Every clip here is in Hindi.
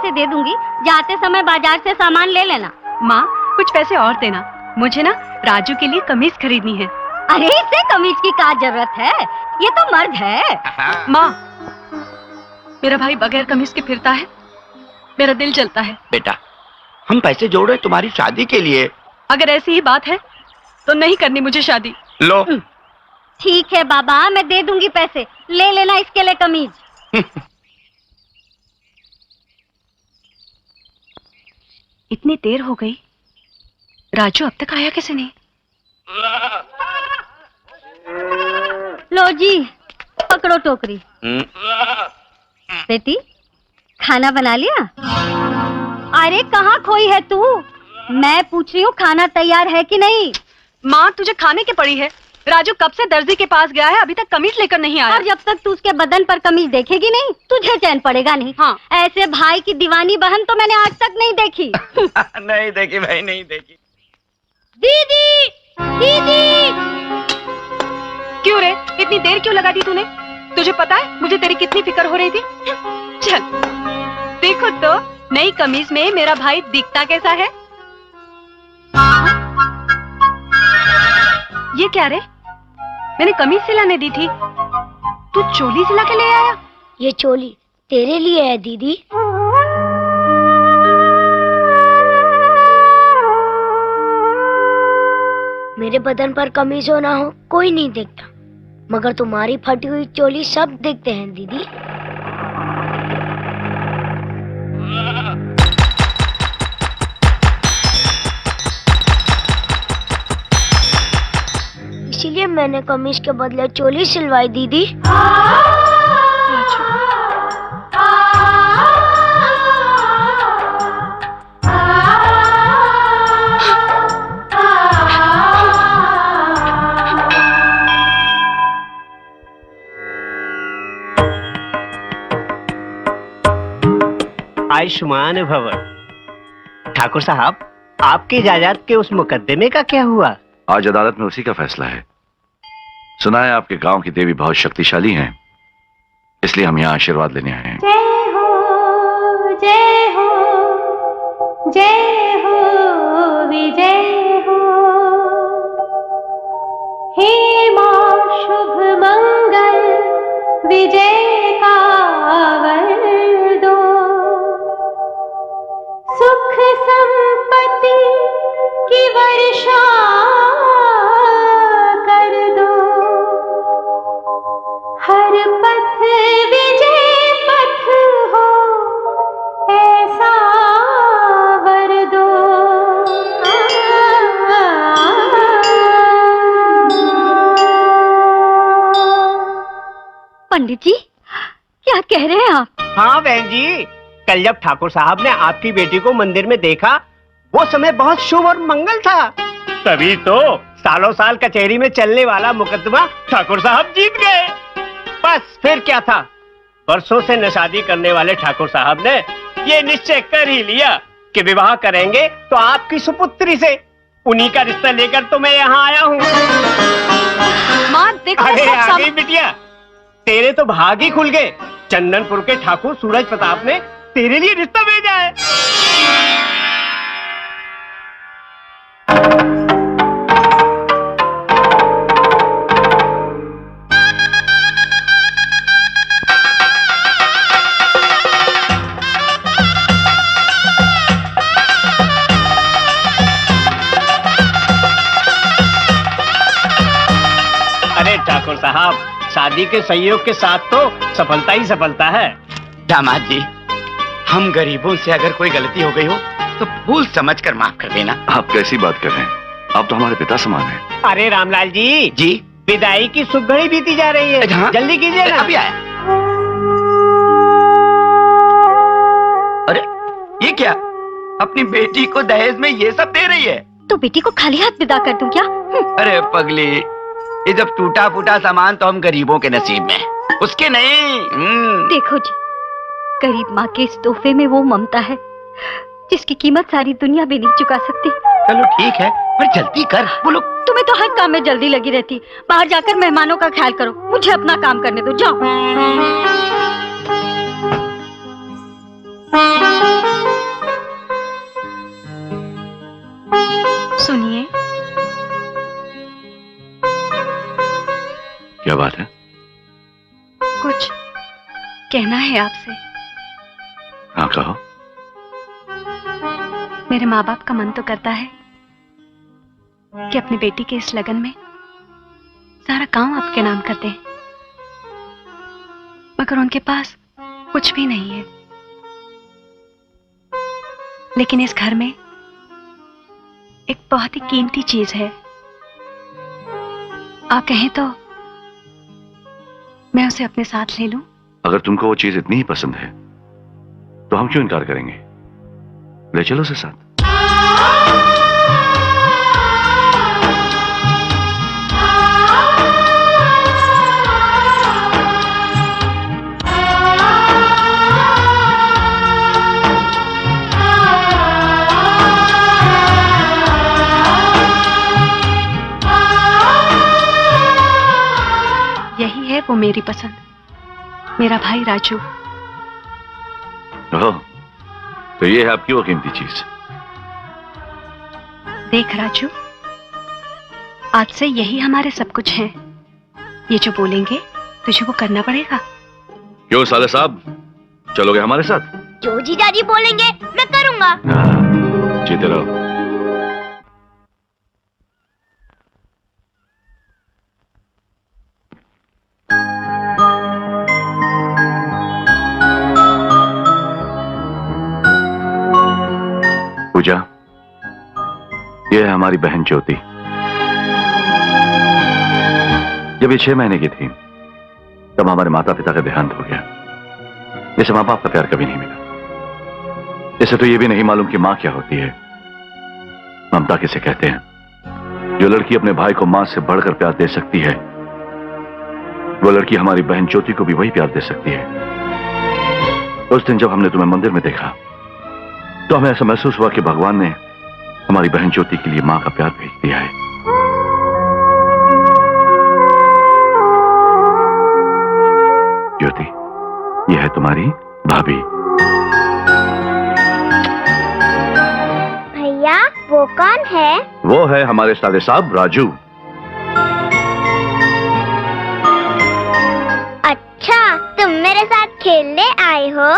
पैसे दे दूंगी, जाते समय बाजार से सामान ले लेना। माँ कुछ पैसे और देना, मुझे ना राजू के लिए कमीज खरीदनी है। अरे इसे कमीज की क्या जरूरत है, ये तो मर्द है। माँ मेरा भाई बगैर कमीज के फिरता है, मेरा दिल जलता है। बेटा हम पैसे जोड़ रहे तुम्हारी शादी के लिए। अगर ऐसी ही बात है तो नहीं करनी मुझे शादी। लो। ठीक है बाबा, मैं दे दूंगी पैसे, ले लेना इसके लिए कमीज। इतनी देर हो गई, राजू अब तक आया कैसे नहीं? लो जी पकड़ो टोकरी। बेटी खाना बना लिया? अरे कहाँ खोई है तू? मैं पूछ रही हूँ खाना तैयार है कि नहीं? माँ तुझे खाने की पड़ी है, राजू कब से दर्जी के पास गया है, अभी तक कमीज लेकर नहीं आया। और जब तक तू उसके बदन पर कमीज देखेगी नहीं, तुझे चैन पड़ेगा नहीं। हाँ। ऐसे भाई की दीवानी बहन तो मैंने आज तक नहीं देखी। नहीं देखी भाई, नहीं देखी। दीदी दीदी। क्यों रे, इतनी देर क्यों लगा दी तूने? तुझे पता है मुझे तेरी कितनी फिक्र हो रही थी। चल देखो तो नई कमीज में मेरा भाई दिखता कैसा है। ये क्या रे, मैंने कमीज सिलाने दी थी, तू चोली सिला के ले आया। ये चोली तेरे लिए है दीदी। मेरे बदन पर कमीज हो ना हो कोई नहीं देखता, मगर तुम्हारी फटी हुई चोली सब देखते हैं दीदी। इसीलिए मैंने कमीज के बदले चोली सिलवाई दीदी। आयुष्मान भव। ठाकुर साहब आपकी जायदाद के उस मुकदमे का क्या हुआ? आज अदालत में उसी का फैसला है। सुना है आपके गांव की देवी बहुत शक्तिशाली हैं, इसलिए हम यहाँ आशीर्वाद लेने आए हैं। जय हो जय हो जय हो विजय हो, हे मां शुभ मंगल विजय का वर दो, सुख संपत्ति की वर्षा कर दो, हर पथ विजय पथ हो ऐसा वर दो। पंडित जी क्या कह रहे हैं आप? हाँ बहन जी, कल जब ठाकुर साहब ने आपकी बेटी को मंदिर में देखा, वो समय बहुत शुभ और मंगल था, तभी तो सालों साल कचहरी में चलने वाला मुकदमा ठाकुर साहब जीत गए। बस फिर क्या था, बरसों से न शादी करने वाले ठाकुर साहब ने ये निश्चय कर ही लिया कि विवाह करेंगे तो आपकी सुपुत्री से। उन्हीं का रिश्ता लेकर तो मैं यहाँ आया हूँ। माँ देखो अरे सब आ गई बिटिया, तेरे तो भाग ही खुल गए। चंदनपुर के ठाकुर सूरज प्रताप ने तेरे लिए रिश्ता भेजा है। अरे ठाकुर साहब, शादी के सहयोग के साथ तो सफलता ही सफलता है। दामाद जी, हम गरीबों से अगर कोई गलती हो गई हो तो भूल समझ कर माफ कर देना। आप कैसी बात कर रहे हैं, आप तो हमारे पिता समान हैं। अरे रामलाल जी, जी विदाई की शुभ घड़ी बीती जा रही है। हाँ? जल्दी कीजिए ना। अभी आया। अरे ये क्या, अपनी बेटी को दहेज में ये सब दे रही है? तो बेटी को खाली हाथ विदा कर दूं क्या? अरे पगली, ये जब टूटा फूटा सामान तो हम गरीबों के नसीब में, उसके नहीं। देखो जी, गरीब माँ के इस तोहफे में वो ममता है जिसकी कीमत सारी दुनिया भी नहीं चुका सकती। चलो ठीक है, पर जल्दी कर। बोलो। तुम्हें तो हर काम में जल्दी लगी रहती, बाहर जाकर मेहमानों का ख्याल करो, मुझे अपना काम करने दो, जाओ। कहना है आपसे। हाँ कहो। मेरे माँ बाप का मन तो करता है कि अपनी बेटी के इस लगन में सारा गांव आपके नाम कर दे, मगर उनके पास कुछ भी नहीं है। लेकिन इस घर में एक बहुत ही कीमती चीज है। आप कहें तो मैं उसे अपने साथ ले लूं? अगर तुमको वो चीज इतनी ही पसंद है तो हम क्यों इनकार करेंगे? ले चलो उसे साथ। यही है वो मेरी पसंद, मेरा भाई राजू। ओह, तो ये है आपकी वो कीमती चीज। देख राजू, आज से यही हमारे सब कुछ है। ये जो बोलेंगे तुझे वो करना पड़ेगा। क्यों साले साहब, चलोगे हमारे साथ? जो जीजाजी बोलेंगे मैं करूंगा। हाँ, जीते रहो। पूजा, ये है हमारी बहन ज्योति। जब ये 6 महीने की थी तब हमारे माता पिता का देहांत हो गया। इसे माँ बाप का प्यार कभी नहीं मिला। इसे तो ये भी नहीं मालूम कि माँ क्या होती है, ममता किसे कहते हैं। जो लड़की अपने भाई को माँ से बढ़कर प्यार दे सकती है, वो लड़की हमारी बहन ज्योति को भी वही प्यार दे सकती है। उस दिन जब हमने तुम्हें मंदिर में देखा तो हमें ऐसा महसूस हुआ कि भगवान ने हमारी बहन ज्योति के लिए मां का प्यार भेज दिया है। ज्योति, यह है तुम्हारी भाभी। भैया वो कौन है? वो है हमारे साले साहब राजू। अच्छा, तुम मेरे साथ खेलने आए हो?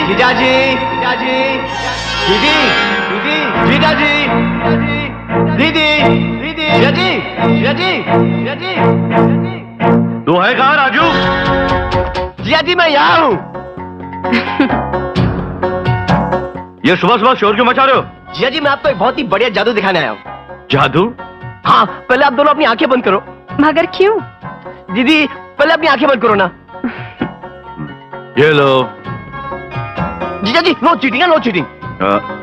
जीजाजी, जीजाजी, दीदी, दीदी, जीजाजी, दीदी, दीदी, जीजाजी, जीजाजी, जीजाजी, तू है कहाँ राजू? जीजाजी मैं यहाँ हूँ। ये सुबह सुबह शोर क्यों मचा रहे हो? जीजाजी मैं आपको एक बहुत ही बढ़िया जादू दिखाने आया हूँ। जादू? हाँ, पहले आप दोनों अपनी आंखें बंद करो। मगर क्यों? दीदी पहले अपनी आंखें बंद करो ना। ये लो। जीजाजी नो चीटिंग है, नो चीटिंग।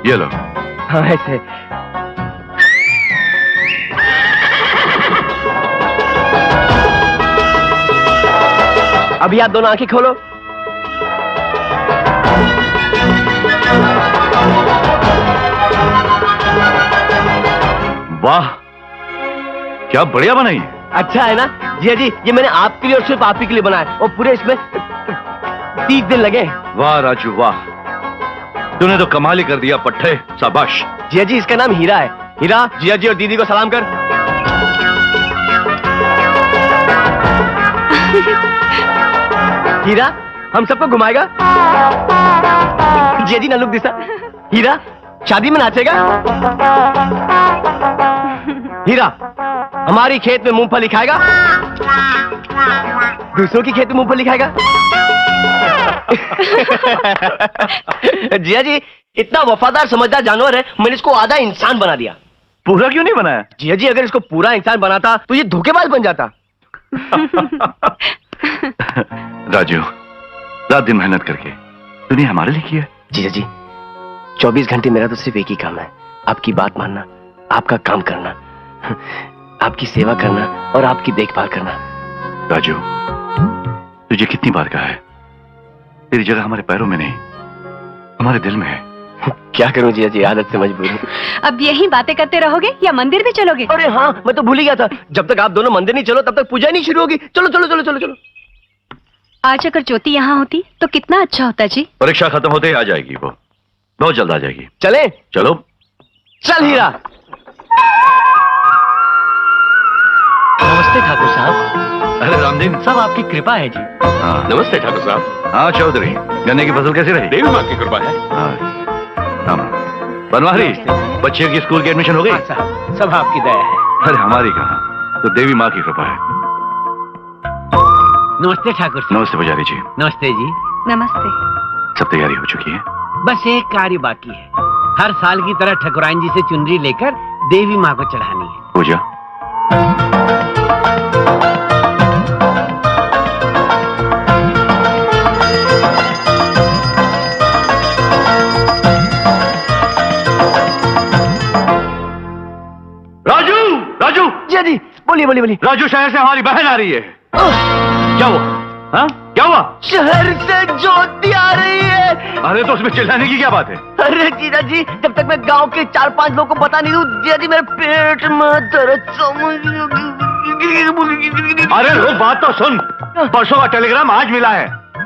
ये लो। हाँ ऐसे। अभी आप दोनों आंखें खोलो। वाह, क्या बढ़िया बनाई है। अच्छा है ना जीजाजी, ये मैंने आपके लिए और सिर्फ आप ही के लिए बनाया, और पूरे इसमें 30 दिन लगे। वाह राजू वाह, तूने तो कमाल ही कर दिया पट्टे, शाबाश। जीजाजी इसका नाम हीरा है। हीरा, जीजाजी और दीदी को सलाम कर। हीरा हम सबको घुमाएगा। जीजाजी ना लुक दिसा। हीरा शादी में नाचेगा। हीरा हमारी खेत में मूंगफली खाएगा, दूसरों की खेत में मूंगफली खाएगा। जीजाजी इतना वफादार समझदार जानवर है, मैंने इसको आधा इंसान बना दिया। पूरा क्यों नहीं बनाया? जीजाजी अगर इसको पूरा इंसान बनाता तो ये धोखेबाज बन जाता। राजू, रात दिन मेहनत करके तूने हमारे लिए किया। जीजाजी 24 घंटे मेरा तो सिर्फ एक ही काम है, आपकी बात मानना, आपका काम करना, आपकी सेवा करना और आपकी देखभाल करना। राजू, तुझे कितनी बार कहा है, तेरी जगह हमारे पैरों में नहीं हमारे दिल में है। क्या करूं जीजाजी, आदत से मजबूर हूं। अब यही बातें करते रहोगे या मंदिर भी चलोगे? अरे हाँ, मैं तो भूल ही गया था, जब तक आप दोनों मंदिर नहीं चलो तब तक पूजा नहीं शुरू होगी। चलो चलो चलो चलो चलो। आज अगर ज्योति यहाँ होती तो कितना अच्छा होता जी। परीक्षा खत्म होते ही आ जाएगी वो, बहुत जल्द आ जाएगी। चले? चलो। चल हीरा। नमस्ते ठाकुर साहब। अरे रामदीन, सब आपकी कृपा है जी। हाँ नमस्ते ठाकुर साहब। हाँ चौधरी, गन्ने की फसल कैसी रही? देवी माँ की कृपा है। हाँ बनवारी, बच्चे की स्कूल की एडमिशन हो गई? साहब, सब आपकी दया है। अरे हमारी कहाँ, तो देवी माँ की कृपा है। नमस्ते ठाकुर साहब। नमस्ते पुजारी जी। नमस्ते जी। नमस्ते। सब तैयारी हो चुकी है? बस एक कार्य बाकी है। हर साल की तरह ठकुराइन जी से चुनरी लेकर देवी माँ को चढ़ानी है। पूजा। राजू, राजू। जी जी, बोलिए बोलिए बोलिए। राजू, शहर से हमारी बहन आ रही है। क्या हुआ? हाँ क्या हुआ? शहर से ज्योति आ रही है। अरे तो उसमें चिल्लाने की क्या बात है? अरे जीजा जी, जब तक मैं गांव के 4-5 लोगों को बता नहीं दूं, जीजा जी मेरे पेट में दर्द समझ। अरे रुक, बात तो सुन। परसों का टेलीग्राम आज मिला है।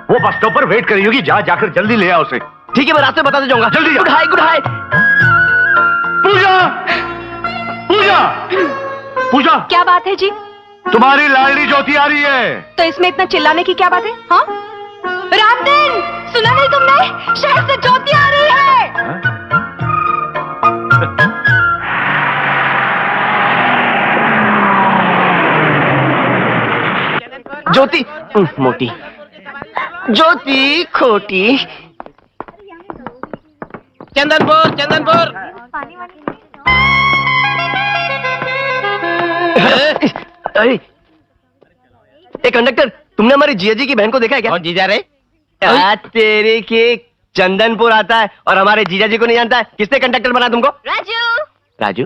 वो बस स्टॉप पर वेट कर रही होगी, जा जाकर जल्दी ले आ उसे। ठीक है, मैं रास्ते में बताते जाऊंगा। जल्दी जा। गुड हाय, गुड हाय। पूजा, पूजा, पूजा, क्या बात है जी? तुम्हारी लाडली ज्योति आ रही है। तो इसमें इतना चिल्लाने की क्या बात है? हाँ? रामदीन, सुना नहीं तुमने? शहर से ज्योति आ रही है। ज्योति मोटी, ज्योति खोटी। चंदनपुर, चंदनपुर। अरे कंडक्टर, तुमने हमारी जिया जी की बहन को देखा है क्या? कौन जीजा रे? तेरे के चंदनपुर आता है और हमारे जीजा जी को नहीं जानता है। किसने कंडक्टर बना तुमको? राजू। राजू।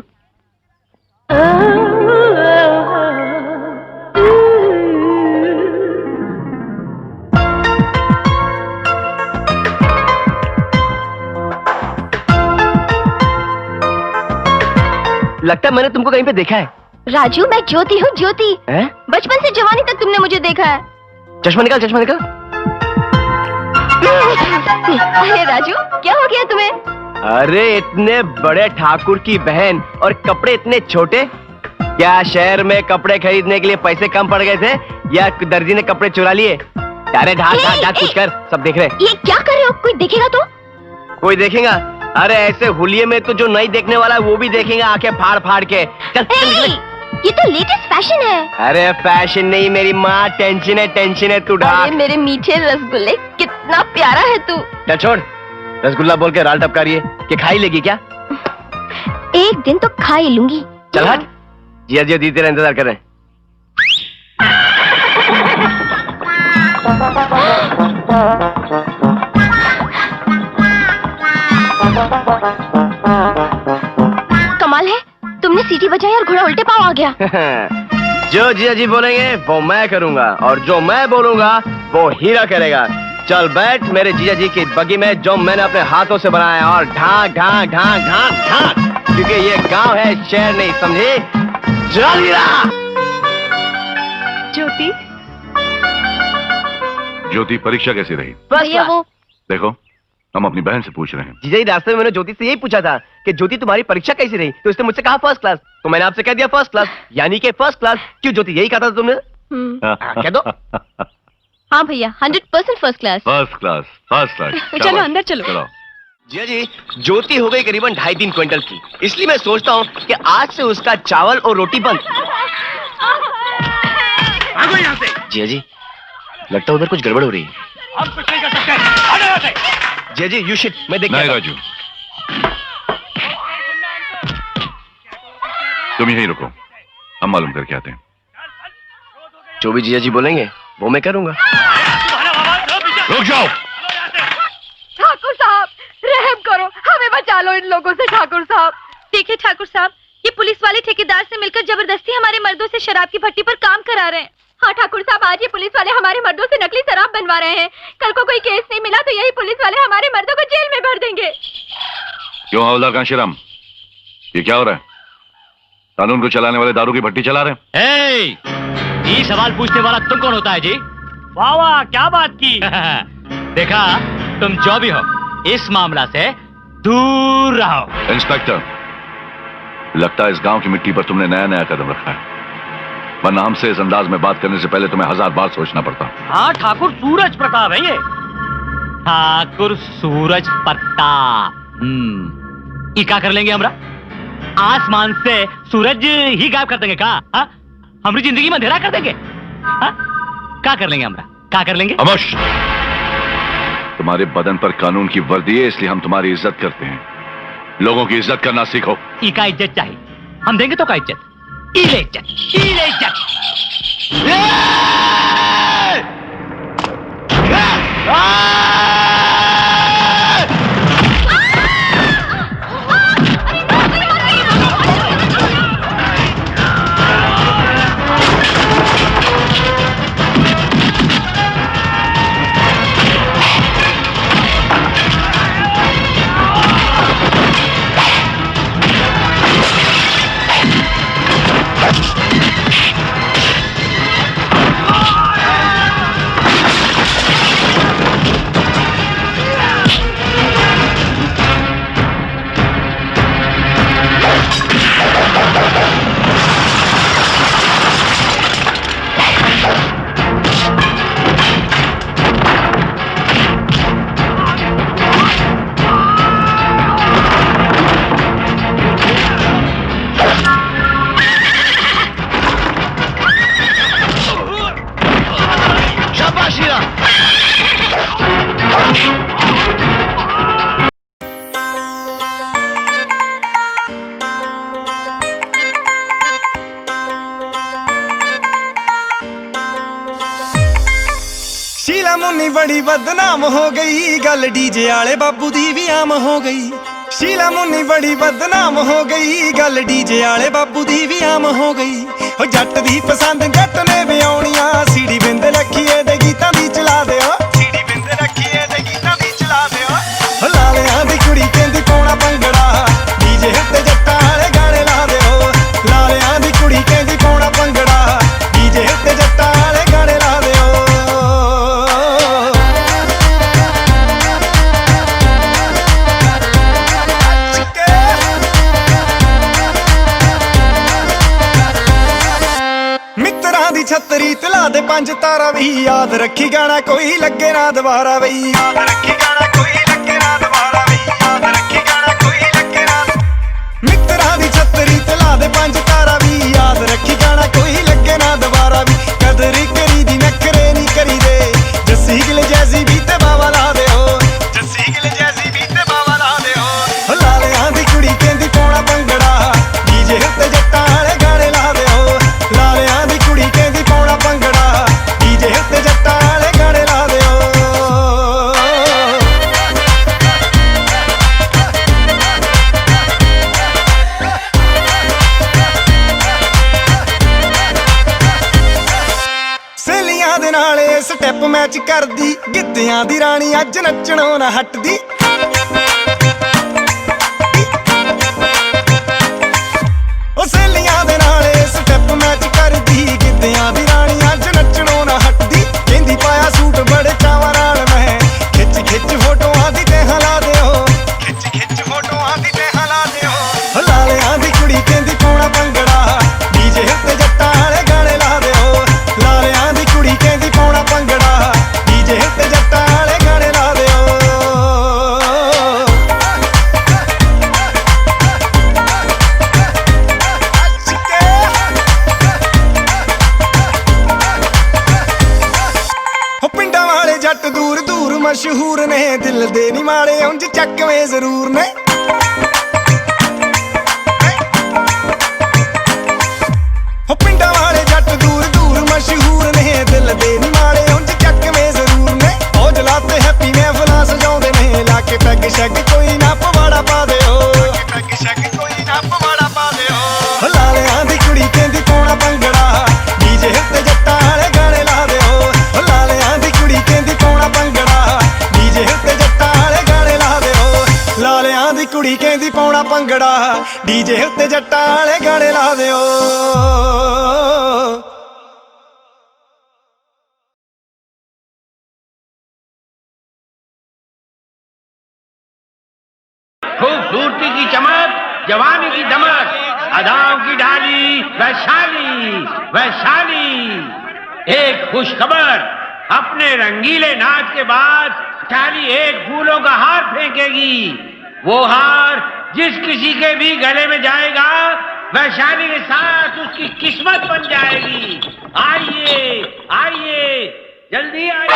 लगता है मैंने तुमको कहीं पे देखा है। राजू, मैं ज्योति हूँ, ज्योति। हैं? बचपन से जवानी तक तुमने मुझे देखा है। चश्मा निकाल, चश्मा निकाल। अरे राजू, क्या हो गया तुम्हें? अरे इतने बड़े ठाकुर की बहन और कपड़े इतने छोटे। क्या शहर में कपड़े खरीदने के लिए पैसे कम पड़ गए थे या दर्जी ने कपड़े चुरा लिए? अरे ढाक ढाक ढाक कुछ कर, सब देख रहे। ये क्या कर रहे हो? कोई देखेगा तो? कोई देखेगा? अरे ऐसे हुलिये में तो जो नहीं देखने वाला है वो भी देखेगा, आंखें फाड़ फाड़ के। चल, चल, चल। ये तो लेटेस्ट फैशन है। अरे फैशन नहीं मेरी माँ, टेंशन है तू ढाक। अरे मेरे मीठे रसगुल्ले, कितना प्यारा है तू। चल छोड़, रसगुल्ला बोल के राल टपका रही है कि खाई लेगी क्या? एक दिन तो खा ही लूंगी। चल हट, जिया जिया दी तेरा इंतजार कर रहे हैं। कमाल है, तुमने सीटी बजाई और घोड़ा उल्टे पांव आ गया। जो जिया जी बोलेंगे वो मैं करूंगा और जो मैं बोलूंगा वो हीरा करेगा। चल बैठ मेरे जिया जी की बगी में, जो मैंने अपने हाथों से बनाया, और ढांक ढांक ढांक ढांक ढांक, क्योंकि ये गांव है, शहर नहीं, समझे? चल हीरा। ज्योति, ज्योति, परीक्षा कैसी रही? भैया वो देखो, हम अपनी बहन से पूछ रहे हैं। जीजा जी, रास्ते में मैंने ज्योति से यही पूछा था कि ज्योति तुम्हारी परीक्षा कैसी रही, तो उसने मुझसे कहा फर्स्ट क्लास, तो मैंने आपसे कह दिया फर्स्ट क्लास, यानी कि फर्स्ट क्लास। क्यों ज्योति, यही कहा था तुमने? कह दो। हाँ भैया, 100% first class. First class, first class. चलो अंदर चलो। चलो। जिया जी, ज्योति हो गई करीबन 2.5-3 क्विंटल की, इसलिए मैं सोचता हूँ कि आज से उसका चावल और रोटी बंद। यहाँ से। जिया जी, लगता है उधर कुछ गड़बड़ हो रही है। हम कुछ नहीं कर सकते। हटो यहाँ से। जिया जी, यू शिट, मैं देख नहीं के आता राजू, तुम यहीं रुको, हम मालूम करके आते हैं। हूं। जो भी जिया जी बोलेंगे वो मैं करूंगा। रुक जाओ। ठाकुर साहब, रहम करो, हमें बचा लो इन लोगों से। ठाकुर साहब, देखिए ठाकुर साहब, ये पुलिस वाले ठेकेदार से मिलकर जबरदस्ती हमारे मर्दों से शराब की भट्टी पर काम करा रहे हैं। हाँ ठाकुर साहब, आज ये पुलिस वाले हमारे मर्दों से नकली शराब बनवा रहे हैं। कल को कोई केस नहीं मिला तो यही पुलिस वाले हमारे मर्दों को जेल में भर देंगे। क्यों हवलदार कांशीराम, ये क्या हो रहा है? कानून को चलाने वाले दारू की भट्टी चला रहे हैं? ये सवाल पूछने वाला तुम कौन होता है जी? वाह वाह, क्या बात की। देखा, तुम जो भी हो, इस मामला से दूर रहो। इंस्पेक्टर, लगता है इस गांव की मिट्टी पर तुमने नया नया कदम रखा है, वरना हमसे इस अंदाज में बात करने से पहले तुम्हें 1000 बार सोचना पड़ता। हाँ, ठाकुर सूरज प्रताप है ये, ठाकुर सूरज प्रताप। ये क्या कर लेंगे हमरा? आसमान से सूरज ही गायब कर देंगे का? हाँ? हमारी जिंदगी में अंधेरा कर देंगे? हाँ? क्या कर लेंगे हमरा? क्या कर लेंगे? अमश, तुम्हारे बदन पर कानून की वर्दी है, इसलिए हम तुम्हारी इज्जत करते हैं। लोगों की इज्जत करना सीखो। ई का इज्जत चाहिए, हम देंगे तो का इज्जत? ई ले इज्जत, ई ले इज्जत। शीला मुन्नी बड़ी बदनाम हो गई, गल डीजे आले बाबू दी भी आम हो गई। शीला मुन्नी बड़ी बदनाम हो गई, गल डीजे आले बाबू दी भी आम हो गई। ओ जट दी पसंद जट ने ब्याउणियां, सीढ़ी बिंद रखिए दे गीतां दी चला दिओ, सीढ़ी बिंद रखिए दे गीतां दी चला दिओ। ओ लालियां दी कुड़ी कहंदी पाउणा भंगड़ा, डीजे उत्ते जट्टां आले गाने ला दिओ। लालियां दी कुड़ी कहंदी पाउणा भंगड़ा, डीजे उत्ते जट्टां आले गाने ला दिओ। छतरी तला दे 5 तारा भी, याद रखी गाना कोई लगे ना दोबारा बई, याद रखी गाना कोई लगे ना दोबारा बई, याद रखी गाना कोई लगे ना। मित्रा दी छतरी तला दे 5 तारा भी, याद रखी गाना कोई लगे ना दोबारा भी। कदर करी दी नखरे नहीं करी दे, जस्सी गिल जैसी भी ते बाबा ला दे हो, जस्सी गिल जैसी भी ते बाबा ला दे हो। लालियां दी कुड़ी कहंदी पाउणा भंगड़ा, डीजे उत्ते जट्टां आले गाने ला दे हो। लालियां दी कुड़ी कहंदी पाउणा भंगड़ा, डीजे उत्ते जट्टां आले गाने ला दे हो। ਸਹੇਲੀਆਂ ਦੇ ਨਾਲ ਸਟੈਪ ਮੈਚ ਕਰਦੀ, ਗਿੱਧਿਆਂ ਦੀ ਰਾਣੀ ਅੱਜ ਨੱਚਣੋਂ ਨਾ ਹਟਦੀ। ਉਹ ਸਹੇਲੀਆਂ ਦੇ ਨਾਲ ਸਟੈਪ ਮੈਚ ਕਰਦੀ, ਗਿੱਧਿਆਂ ਦੀ ਰਾਣੀ ਅੱਜ ਨੱਚਣੋਂ ਨਾ ਹਟਦੀ। ਕਹਿੰਦੀ ਪਾਇਆ ਸੂਟ ਬੜੇ ਚਾਵਾਂ ਨਾਲ ਮੈਂ, ਖਿੱਚ ਖਿੱਚ ਫੋਟੋਆਂ ਦੀ ਤੇਹਾਂ ਲਾ ਦਿਓ, ਖਿੱਚ ਖਿੱਚ ਫੋਟੋਆਂ ਦੀ ਤੇਹਾਂ ਲਾ ਦਿਓ। ਲਾਲਿਆਂ ਦੀ ਕੁੜੀ ਕਹਿੰਦੀ ਪਾਉਣਾ ਭੰਗੜਾ, ਡੀਜੇ ਉੱਤੇ ਜੱਟਾਂ ਵਾਲੇ ਗਾਣੇ ਲਾ ਦਿਓ। ਲਾਲਿਆਂ ਦੀ ਕੁੜੀ ਕਹਿੰਦੀ ਪਾਉਣਾ ਭੰਗੜਾ, ਡੀਜੇ ਉੱਤੇ ਜੱਟਾਂ ਵਾਲੇ ਗਾਣੇ ਲਾ ਦਿਓ। ਪਿੰਡਾਂ ਵਾਲੇ ਜੱਟ ਦੂਰ ਦੂਰ ਮਸ਼ਹੂਰ ਨੇ, ਦਿਲ ਦੇ ਨੀ ਮਾੜੇ ਉਂਝ ਚੱਕਵੇਂ ਜ਼ਰੂਰ ਨੇ। ਪਿੰਡਾਂ ਵਾਲੇ ਜੱਟ ਦੂਰ ਦੂਰ ਮਸ਼ਹੂਰ ਨੇ, ਦਿਲ ਦੇ ਨੀ ਮਾੜੇ ਉਂਝ ਚੱਕਵੇਂ ਜ਼ਰੂਰ ਨੇ। ਔਜਲਾ ਤੇ ਹੈਪੀ ਮਹਿਫਲਾਂ ਸਜਾਉਂਦੇ ਨੇ, ਲਾ ਕੇ ਪੈਗ ਸ਼ੈਗ ਕੋਈ ਨਾ ਪਵਾੜਾ ਪਾ ਦਿਓ, ਪੈਗ ਸ਼ੈਗ ਕੋਈ ਨਾ ਪਵਾੜਾ ਪਾ ਦਿਓ। ਲਾਲਿਆਂ ਦੀ ਕੁੜੀ ਕਹਿੰਦੀ ਪਾਉਣਾ ਭੰਗੜਾ, ਡੀਜੇ ਉੱਤੇ ਜੱਟਾਂ ਵਾਲੇ ਗਾਣੇ ਲਾ ਦਿਓ। ਲਾਲਿਆਂ ਦੀ ਕੁੜੀ ਕਹਿੰਦੀ ਪਾਉਣਾ ਭੰਗੜਾ, ਡੀਜੇ ਉੱਤੇ ਜੱਟਾਂ ਵਾਲੇ ਗਾਣੇ ਲਾ ਦਿਓ। ਲਾਲਿਆਂ ਦੀ ਕੁੜੀ ਕਹਿੰਦੀ ਪਾਉਣਾ ਭੰਗੜਾ, ਡੀਜੇ ਉੱਤੇ ਜੱਟਾਂ ਵਾਲੇ ਗਾਣੇ ਲਾ ਦਿਓ। जवानी की दमक, अदाओं की ढाली, वैशाली वैशाली। एक खुशखबर, अपने रंगीले नाच के बाद वैशाली एक फूलों का हार फेंकेगी। वो हार जिस किसी के भी गले में जाएगा, वैशाली के साथ उसकी किस्मत बन जाएगी। आइए आइए, जल्दी आइए।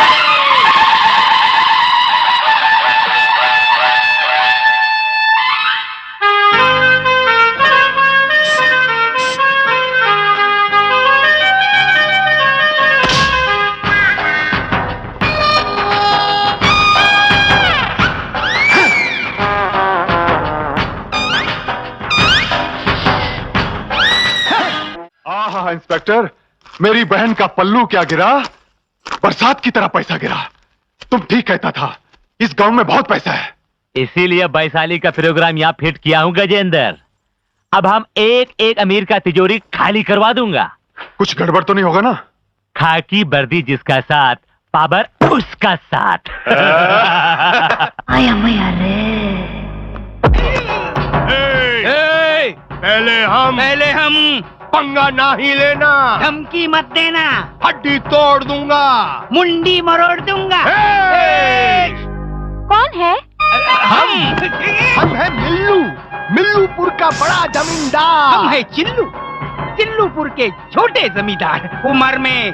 आहा इंस्पेक्टर, मेरी बहन का पल्लू क्या गिरा, बरसात की तरह पैसा गिरा। तुम ठीक कहता था, इस गांव में बहुत पैसा है। इसीलिए वैशाली का प्रोग्राम यहाँ फिट किया हूँ गजेंद्र। अब हम एक एक अमीर का तिजोरी खाली करवा दूंगा। कुछ गड़बड़ तो नहीं होगा ना? खाकी वर्दी जिसका साथ, पावर उसका साथ। आया मैया रे। पहले हम पंगा ना ही लेना, धमकी मत देना, हड्डी तोड़ दूंगा, मुंडी मरोड़ दूंगा। कौन है? हम है मिल्लू, मिल्लूपुर का बड़ा जमींदार। हम है चिल्लू, चिल्लूपुर के छोटे जमींदार। उम्र में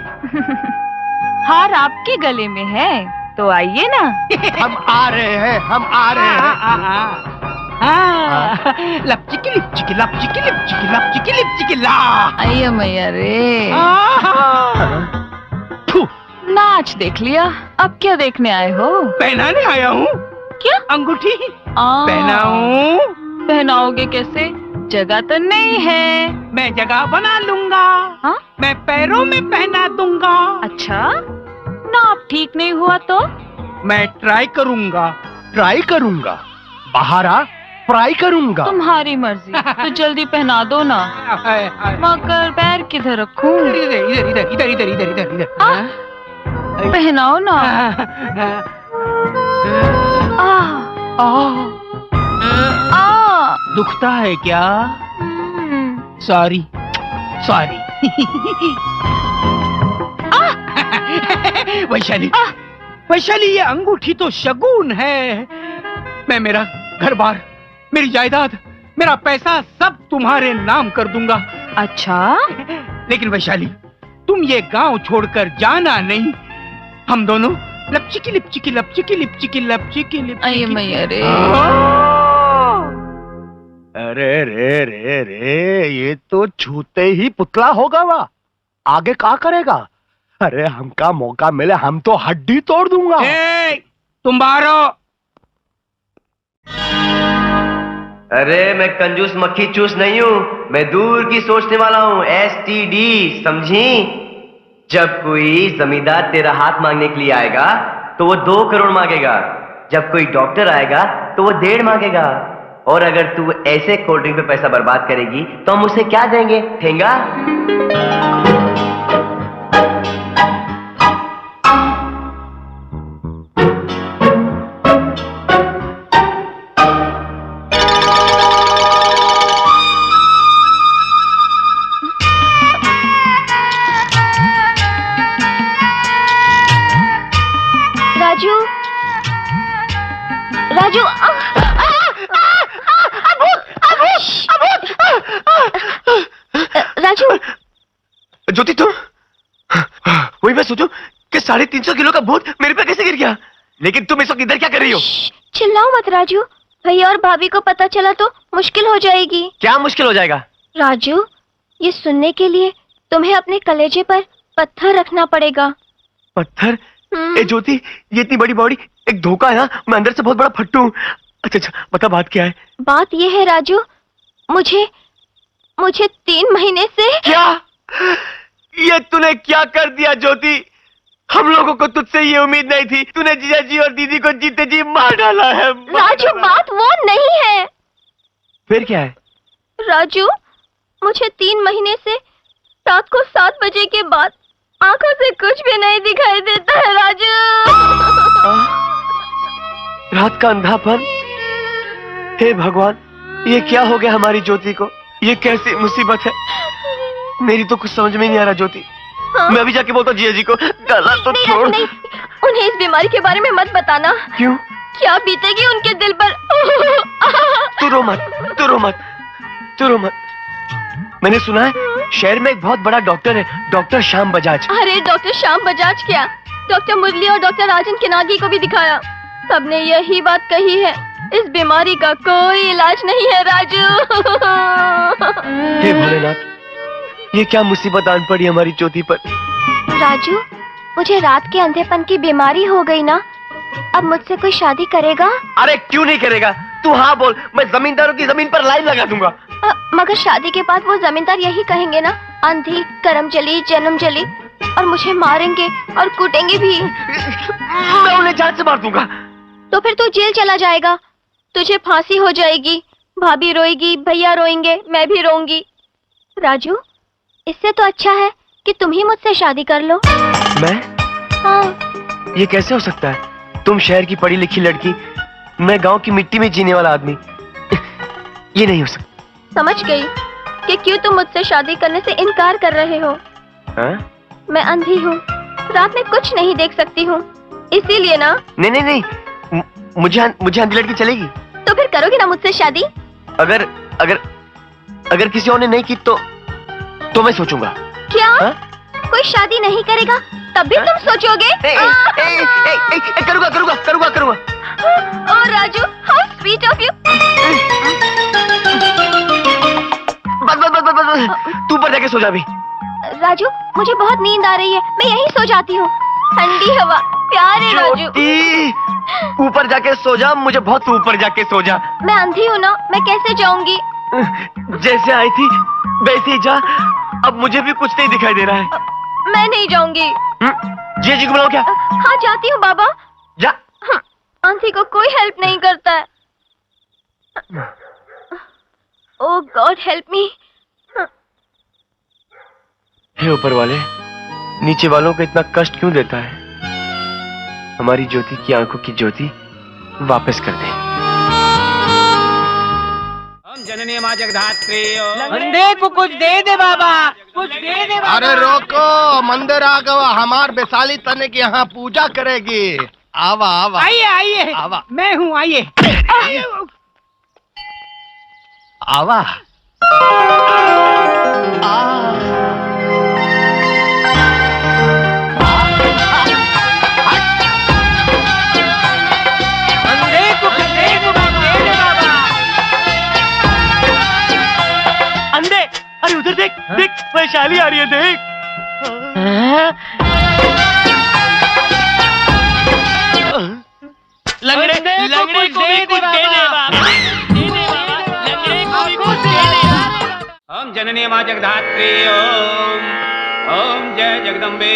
हार आपके गले में है तो आइए ना। हम आ रहे हैं, हम आ रहे हैं। लपचिकी लिपचिकी लपचिकी लिपचिकी लपचिकी लिपचिकी ला। आइए मैया रे। नाच देख लिया, अब क्या देखने आए हो? पहनाने आया हूँ। क्या? अंगूठी पहनाऊं? पहनाओगे कैसे? जगह तो नहीं है। मैं जगह बना लूंगा। हाँ? मैं पैरों में पहना दूंगा। अच्छा, नाप ठीक नहीं हुआ तो? मैं ट्राई करूंगा, ट्राई करूंगा। बाहर आ, फ्राई करूंगा। तुम्हारी मर्जी, तो जल्दी पहना दो ना। मगर पैर किधर रखूं? इधर इधर इधर इधर इधर इधर इधर इधर। पहनाओ ना। दुखता है क्या? Sorry sorry. वैशाली, वैशाली, ये अंगूठी तो शगुन है। मैं मेरा घर बार, मेरी जायदाद, मेरा पैसा सब तुम्हारे नाम कर दूंगा। अच्छा? लेकिन वैशाली, तुम ये गांव छोड़कर जाना नहीं। हम दोनों लपचिकी लिपचिकी लपचिकी लिपचिकी लपचिकी आइए लिपचिकी। मैया रे। अरे रे रे रे, ये तो छूते ही पुतला होगा। वाह, आगे क्या करेगा? अरे हमका मौका मिले हम तो हड्डी तोड़ दूंगा। तुम बाहर हो। अरे मैं कंजूस मक्खी चूस नहीं हूँ, मैं दूर की सोचने वाला हूँ। STD, समझी? जब कोई जमींदार तेरा हाथ मांगने के लिए आएगा तो वो 2 करोड़ मांगेगा। जब कोई डॉक्टर आएगा तो वो 1.5 मांगेगा। और अगर तू ऐसे कोल्ड ड्रिंक पे पैसा बर्बाद करेगी तो हम उसे क्या देंगे? ठेंगा? राजू, राजू, राजू। ज्योति, तुम? वही मैं सोचूं कि 350 किलो का भूत मेरे पे कैसे गिर गया। लेकिन तुम इस वक्त इधर क्या कर रही हो? चिल्लाओ मत राजू, भैया और भाभी को पता चला तो मुश्किल हो जाएगी। क्या मुश्किल हो जाएगा? राजू, ये सुनने के लिए तुम्हें अपने कलेजे पर पत्थर रखना पड़ेगा। पत्थर? ए ज्योति, ये इतनी बड़ी बॉडी एक धोखा है ना। मैं अंदर से बहुत बड़ा फट्टू हूँ। अच्छा, बता बात क्या है? बात ये है राजू, मुझे 3 महीने से। क्या? ये तूने क्या कर दिया ज्योति? हम लोगों को तुझसे ये उम्मीद नहीं थी। तूने जीजा जी और दीदी को जीते जी मार डाला है। राजू, बात वो नहीं है। फिर क्या है? राजू, मुझे 3 महीने से रात को 7 बजे के बाद आंखों से कुछ भी नहीं दिखाई देता है राजू। रात का अंधापन? हे भगवान, ये क्या हो गया हमारी ज्योति को? ये कैसी मुसीबत है? मेरी तो कुछ समझ में नहीं आ रहा ज्योति। हाँ? मैं अभी जाके बोलता हूँ जिया जी को। गला तो नहीं, छोड़। नहीं, उन्हें इस बीमारी के बारे में मत बताना। क्यों? क्या बीतेगी उनके दिल पर? तू रो मत, तू रो मत, तू रो मत। मैंने सुना है शहर में एक बहुत बड़ा डॉक्टर है, डॉक्टर श्याम बजाज। अरे डॉक्टर श्याम बजाज क्या, डॉक्टर मुरली और डॉक्टर राजन किनागी को भी दिखाया, सबने यही बात कही है, इस बीमारी का कोई इलाज नहीं है राजू। हे भोलेनाथ, ये क्या मुसीबत आन पड़ी हमारी ज्योति पर। राजू, मुझे रात के अंधेपन की बीमारी हो गई ना, अब मुझसे कोई शादी करेगा? अरे क्यों नहीं करेगा? तू हाँ बोल, मैं जमींदारों की जमीन पर लाइन लगा दूंगा। मगर शादी के बाद वो जमींदार यही कहेंगे ना, अंधी करम जली जन्म जली, और मुझे मारेंगे और कूटेंगे भी। मैं उन्हें जान से मार दूंगा। तो फिर तू जेल चला जाएगा, तुझे फांसी हो जाएगी, भाभी रोएगी, भैया रोएंगे, मैं भी रोऊंगी। राजू, इससे तो अच्छा है कि तुम ही मुझसे शादी कर लो। मैं? हाँ। ये कैसे हो सकता है? तुम शहर की पढ़ी लिखी लड़की, मैं गांव की मिट्टी में जीने वाला आदमी। ये नहीं हो सकता। समझ गई कि क्यों तुम मुझसे शादी करने से इनकार कर रहे हो। हाँ? मैं अंधी हूँ, रात में कुछ नहीं देख सकती हूँ, इसीलिए ना। नहीं नहीं नहीं, मुझे अंधी लड़की चलेगी। तो फिर करोगे ना मुझसे शादी? अगर अगर अगर किसी और ने नहीं की तो मैं सोचूंगा। क्या? हा? कोई शादी नहीं करेगा तब भी तुम सोचोगे? करूंगा करूंगा करूंगा करूंगा। Oh Raju, how sweet of you. बस तू ऊपर जाके सो जा भी। राजू, मुझे बहुत नींद आ रही है, मैं यहीं सो जाती हूँ। ठंडी हवा, प्यारे राजू। ऊपर जाके सो जा, मुझे बहुत ऊपर जाके सो जा। मैं अंधी हूँ ना, मैं कैसे जाऊंगी? जैसे आई थी वैसे ही जा, अब मुझे भी कुछ नहीं दिखाई दे रहा है। मैं नहीं जाऊंगी। जी जी को बुलाओ क्या? हाँ जाती हूँ बाबा। जा। अंधी को कोई हेल्प नहीं करता है। ओह गॉड हेल्प मी। हे ऊपर वाले, नीचे वालों को इतना कष्ट क्यों देता है? हमारी ज्योति की आंखों की ज्योति वापस कर दे। जननी मां जगधात्री। अंधे को कुछ दे दे बाबा, कुछ दे दे बाबा। अरे रोको, मंदिर आ गवा, हमार वैशाली तने की यहाँ पूजा करेगी। आवा आवा, आइए आइए, आवा, मैं हूँ, आइए। आवा। अंधे को कुछ दे दे बाबा। अंधे, अरे उधर देख, देख वैशाली आ रही है, देख। लंगड़े लंगड़े को भी कुछ दे दे बाबा, दे दे बाबा, लंगड़े को भी कुछ दे दे बाबा। ओम जननी मां जगधात्री। ओम ओम जय जगदम्बे।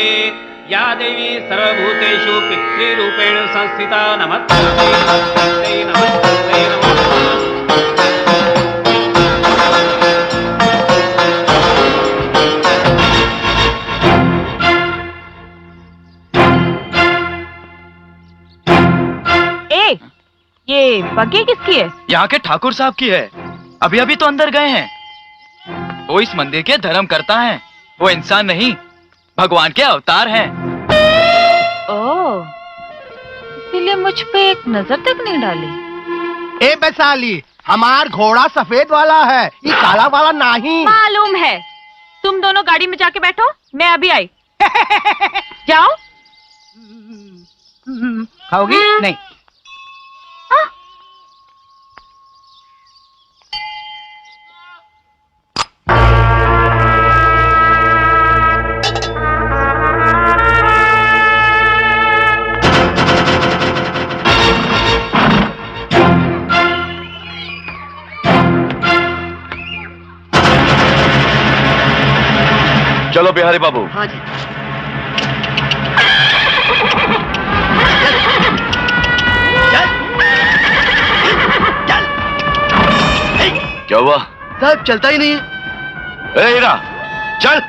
या देवी सर्वभूतेषु पितृरूपेण संस्थिता। नमस्ते नमस्ते नमस्ते नमस्ते। ये बग्घी किसकी है? यहाँ के ठाकुर साहब की है, अभी अभी तो अंदर गए हैं। वो इस मंदिर के धर्म करता है, वो इंसान नहीं भगवान के अवतार हैं। ओह, इसीलिए मुझ पे एक नजर तक नहीं डाली। ए वैशाली, हमार घोड़ा सफेद वाला है, ये काला वाला नहीं। मालूम है, तुम दोनों गाड़ी में जाके बैठो, मैं अभी आई। जाओ। खाओगी? नहीं। चलो बिहारी बाबू। हाँ जी। क्या हुआ? साहब चलता ही नहीं है। ए हीरा, चल।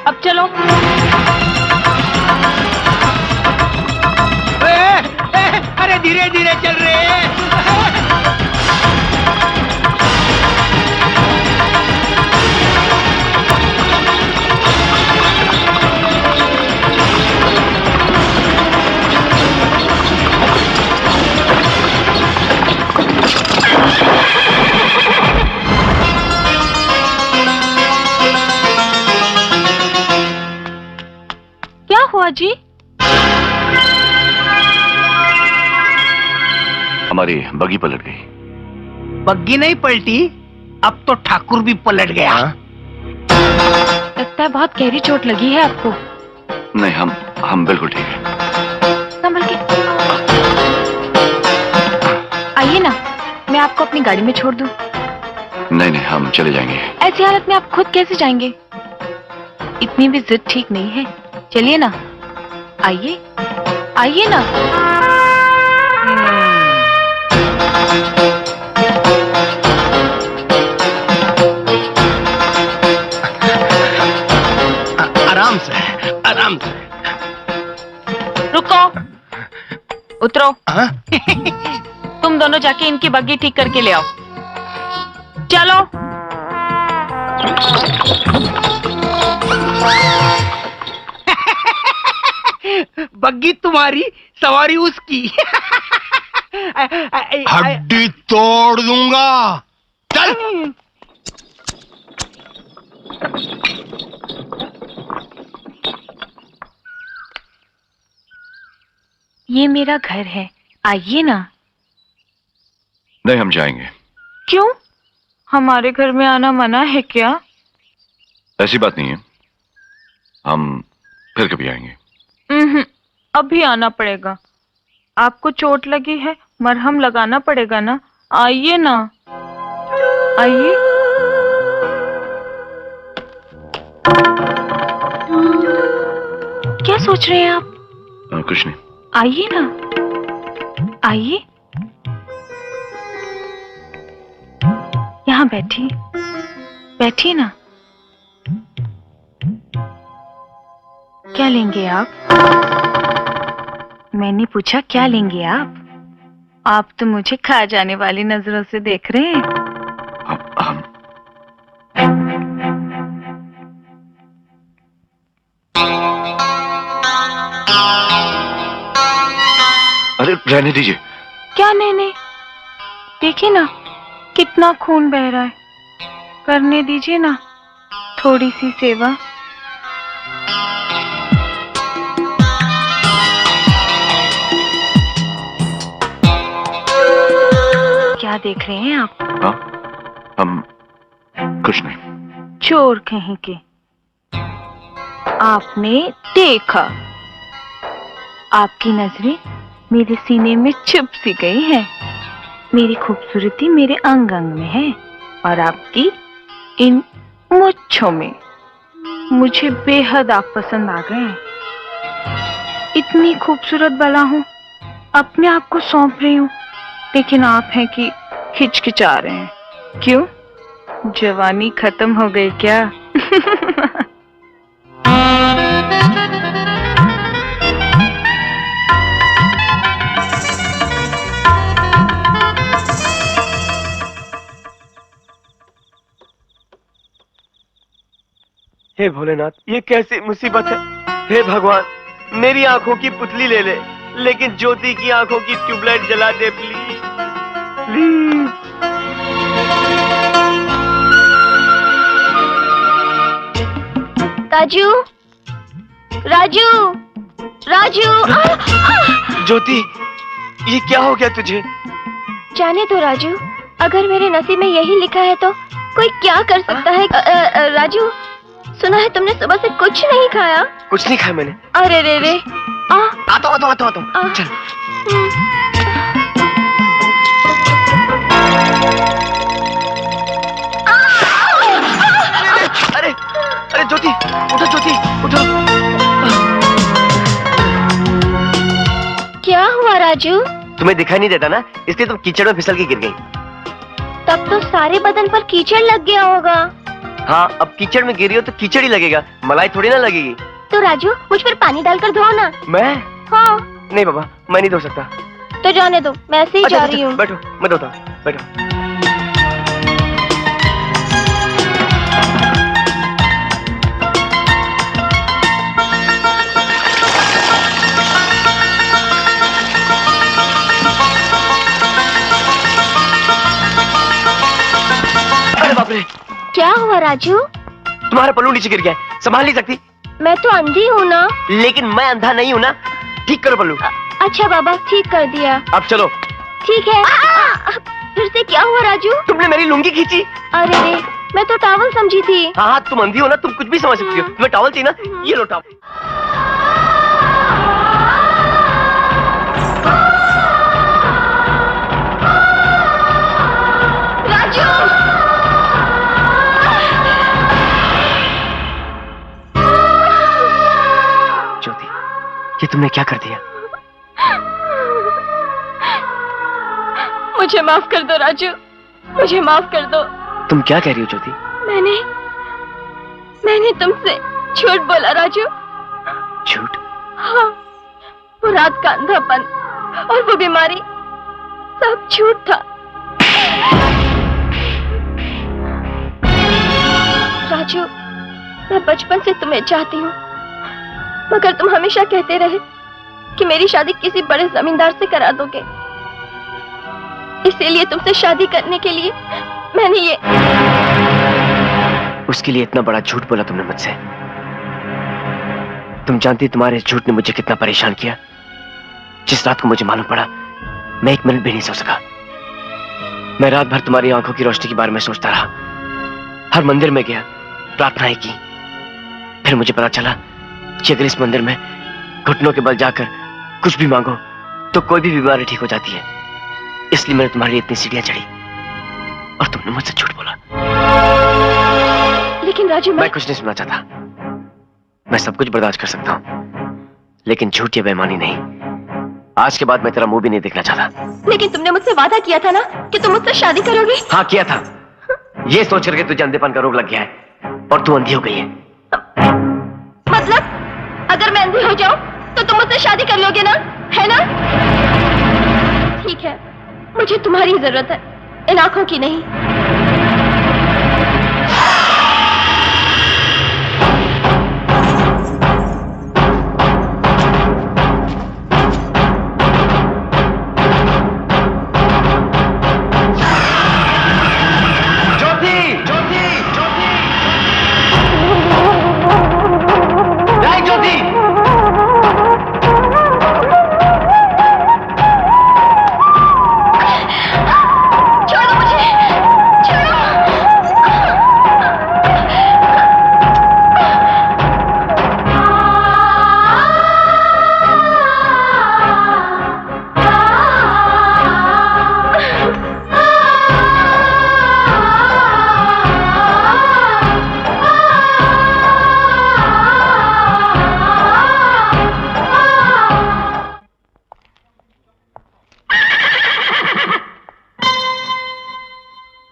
अब चलो। अरे धीरे धीरे क्या हुआ जी? हमारी बग्गी पलट गई। बग्गी नहीं पलटी, अब तो ठाकुर भी पलट गया। लगता है बहुत गहरी चोट लगी है आपको। नहीं, हम बिल्कुल ठीक है। संभल के आइए ना, मैं आपको अपनी गाड़ी में छोड़ दूं। नहीं नहीं, हम चले जाएंगे। ऐसी हालत में आप खुद कैसे जाएंगे? इतनी भी जिद ठीक नहीं है। चलिए ना, आइए आइए ना। आराम से, आराम से। रुको, उतरो। हाँ? तुम दोनों जाके इनकी बग्गी ठीक करके ले आओ। चलो। बग्गी तुम्हारी, सवारी उसकी। हड्डी तोड़ दूंगा। चल। ये मेरा घर है, आइए ना। नहीं, हम जाएंगे। क्यों? हमारे घर में आना मना है क्या? ऐसी बात नहीं है, हम फिर कभी आएंगे। अभी आना पड़ेगा। आपको चोट लगी है, मरहम लगाना पड़ेगा ना। आइए ना, आइए। क्या सोच रहे हैं आप? कुछ नहीं। आइए ना, आइए। यहाँ बैठिए, बैठिए ना। क्या लेंगे आप? मैंने पूछा क्या लेंगे आप? आप तो मुझे खा जाने वाली नजरों से देख रहे हैं। अरे रहने दीजिए। क्या नहीं, देखिए ना कितना खून बह रहा है। करने दीजिए ना थोड़ी सी सेवा। क्या देख रहे हैं आप? हाँ, हम कुछ नहीं। चोर कहीं के। आपने देखा, आपकी नजरें मेरे सीने में चुप सी गई है। मेरी खूबसूरती मेरे अंग अंग में है और आपकी इन मुच्छों में। मुझे बेहद आप पसंद आ गए हैं। इतनी खूबसूरत बला हूँ, अपने आप को सौंप रही हूँ, लेकिन आप हैं कि हिचकिचा रहे हैं। क्यों? जवानी खत्म हो गई क्या? हे भोलेनाथ, ये कैसी मुसीबत है। हे भगवान, मेरी आंखों की पुतली ले ले, लेकिन ज्योति की आंखों की ट्यूबलाइट जला दे प्लीज, प्लीज। राजू, राजू, राजू। ज्योति, ये क्या हो गया तुझे? जाने दो राजू, अगर मेरे नसीब में यही लिखा है तो कोई क्या कर सकता है। राजू, सुना है तुमने सुबह से कुछ नहीं खाया? कुछ नहीं खाया मैंने। अरे रे रे। आता हूँ। चल। अरे अरे ज्योति, उठो ज्योति, उठो। क्या हुआ राजू? तुम्हें दिखाई नहीं देता ना, इसलिए तुम कीचड़ में फिसल के गिर गई। तब तो सारे बदन पर कीचड़ लग गया होगा। हाँ, अब कीचड़ में गिरी हो तो कीचड़ ही लगेगा, मलाई थोड़ी ना लगेगी। तो राजू, मुझ पर पानी डालकर धो ना। मैं? हाँ। नहीं बाबा, मैं नहीं धो सकता। तो जाने दो, मैं ऐसे ही जा रही हूँ। बैठो, मैं धोता हूँ, बैठो। अरे बाप रे! क्या हुआ राजू? तुम्हारा पल्लू नीचे गिर गया है, संभाल नहीं सकती? मैं तो अंधी हूँ ना। लेकिन मैं अंधा नहीं हूँ ना। ठीक करो पल्लू। अच्छा बाबा, ठीक कर दिया। अब चलो। ठीक है। फिर से क्या हुआ राजू? तुमने मेरी लुंगी खींची। अरे रे, मैं तो टॉवल समझी थी। हाँ हाँ, तुम अंधी हो ना, तुम कुछ भी समझ सकती हो। तुम्हें टॉवल चाहिए ना, ये लो टॉवल। राजू! ज्योति, ये तुमने क्या कर दिया? मुझे माफ कर दो राजू, मुझे माफ कर दो। तुम क्या कह रही हो ज्योति? मैंने तुमसे झूठ बोला राजू। झूठ? हाँ, वो रात का अंधापन और वो बीमारी सब झूठ था। राजू, मैं बचपन से तुम्हें चाहती हूँ, मगर तुम हमेशा कहते रहे कि मेरी शादी किसी बड़े जमींदार से करा दोगे। इसीलिए तुमसे शादी करने के लिए मैंने ये... उसके लिए इतना बड़ा झूठ बोला तुमने मुझसे? तुम जानती तुम्हारे इस झूठ ने मुझे कितना परेशान किया। जिस रात को मुझे मालूम पड़ा, मैं एक मिनट भी नहीं सो सका। मैं रात भर तुम्हारी आंखों की रोशनी के बारे में सोचता रहा। हर मंदिर में गया, प्रार्थनाएं की। फिर मुझे पता चला कि अगर इस मंदिर में घुटनों के बल जाकर कुछ भी मांगो तो कोई भी बीमारी ठीक हो जाती है। इसलिए मैंने तुम्हारे लिए इतनी सीढ़ियां चढ़ी और तुमने मुझसे झूठ बोला। लेकिन राजू, मैं कुछ नहीं सुनना चाहता। मैं सब कुछ बर्दाश्त कर सकता हूँ, लेकिन झूठ या बेईमानी नहीं। आज के बाद मैं तेरा मुंह भी नहीं देखना चाहता। लेकिन तुमने मुझसे वादा किया था ना कि तुम मुझसे शादी करोगे। हाँ, किया था। ये सोच करके तुझे अंधेपन का रोग लग गया है और तू अंधी हो गई है। मतलब अगर मैं अंधी हो जाऊं तो तुम मुझसे शादी कर लोगे ना, है ना? ठीक है, मुझे तुम्हारी जरूरत है, इन आंखों की नहीं।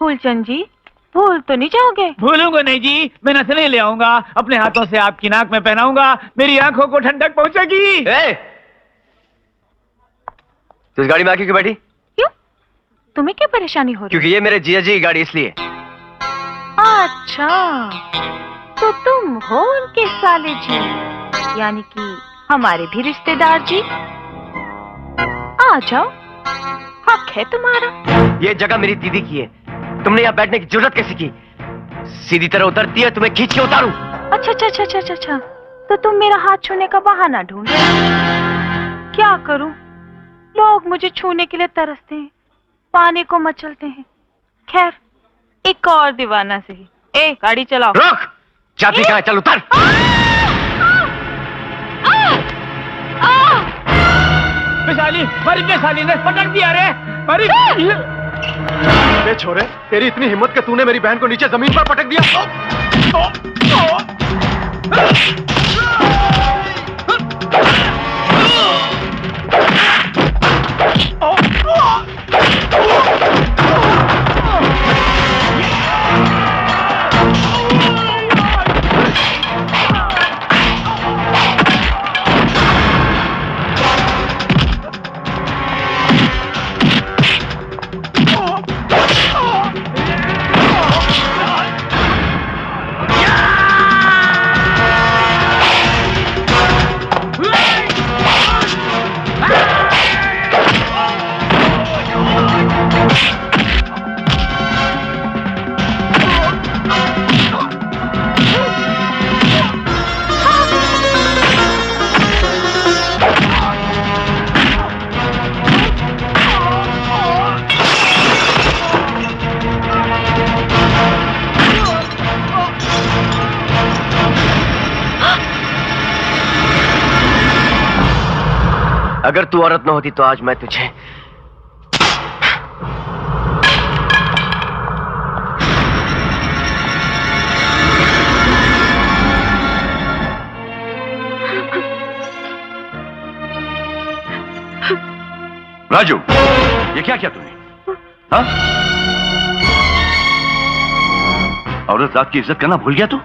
फूलचंद जी, भूल तो नहीं जाओगे? भूलूंगा नहीं जी, मैं नसलें ले आऊंगा, अपने हाथों से आपकी नाक में पहनाऊंगा, मेरी आंखों को ठंडक पहुंचेगी। तू इस गाड़ी में आके क्यों बैठी? क्यों? तुम्हें क्या परेशानी हो रही? क्योंकि ये मेरे जीजा जी की गाड़ी, इसलिए। अच्छा, तो तुम हो उनके साले जी, यानी कि हमारे भी रिश्तेदार जी। आ जाओ, हक है तुम्हारा। ये जगह मेरी दीदी की है, तुमने यहाँ बैठने की जरूरत कैसे की? सीधी तरह उतरती है, तुम्हें खींच के उतारूं। अच्छा अच्छा अच्छा अच्छा अच्छा, तो तुम मेरा हाथ छूने का बहाना ढूंढ रहे हो। क्या करूं, लोग मुझे छूने के लिए तरसते हैं, पानी को मचलते हैं। खैर, एक और दीवाना सही। ए, गाड़ी चलाओ। रुक, जाती कहाँ? चल उतर। वैशाली, मरी वैशाली ने पकड़ दिया रे, मरी। बे छोरे, तेरी इतनी हिम्मत कि तूने मेरी बहन को नीचे जमीन पर पटक दिया। अगर तू औरत न होती तो आज मैं तुझे राजू, ये क्या किया तूने? हाँ? औरत जात की इज्जत करना भूल गया तू?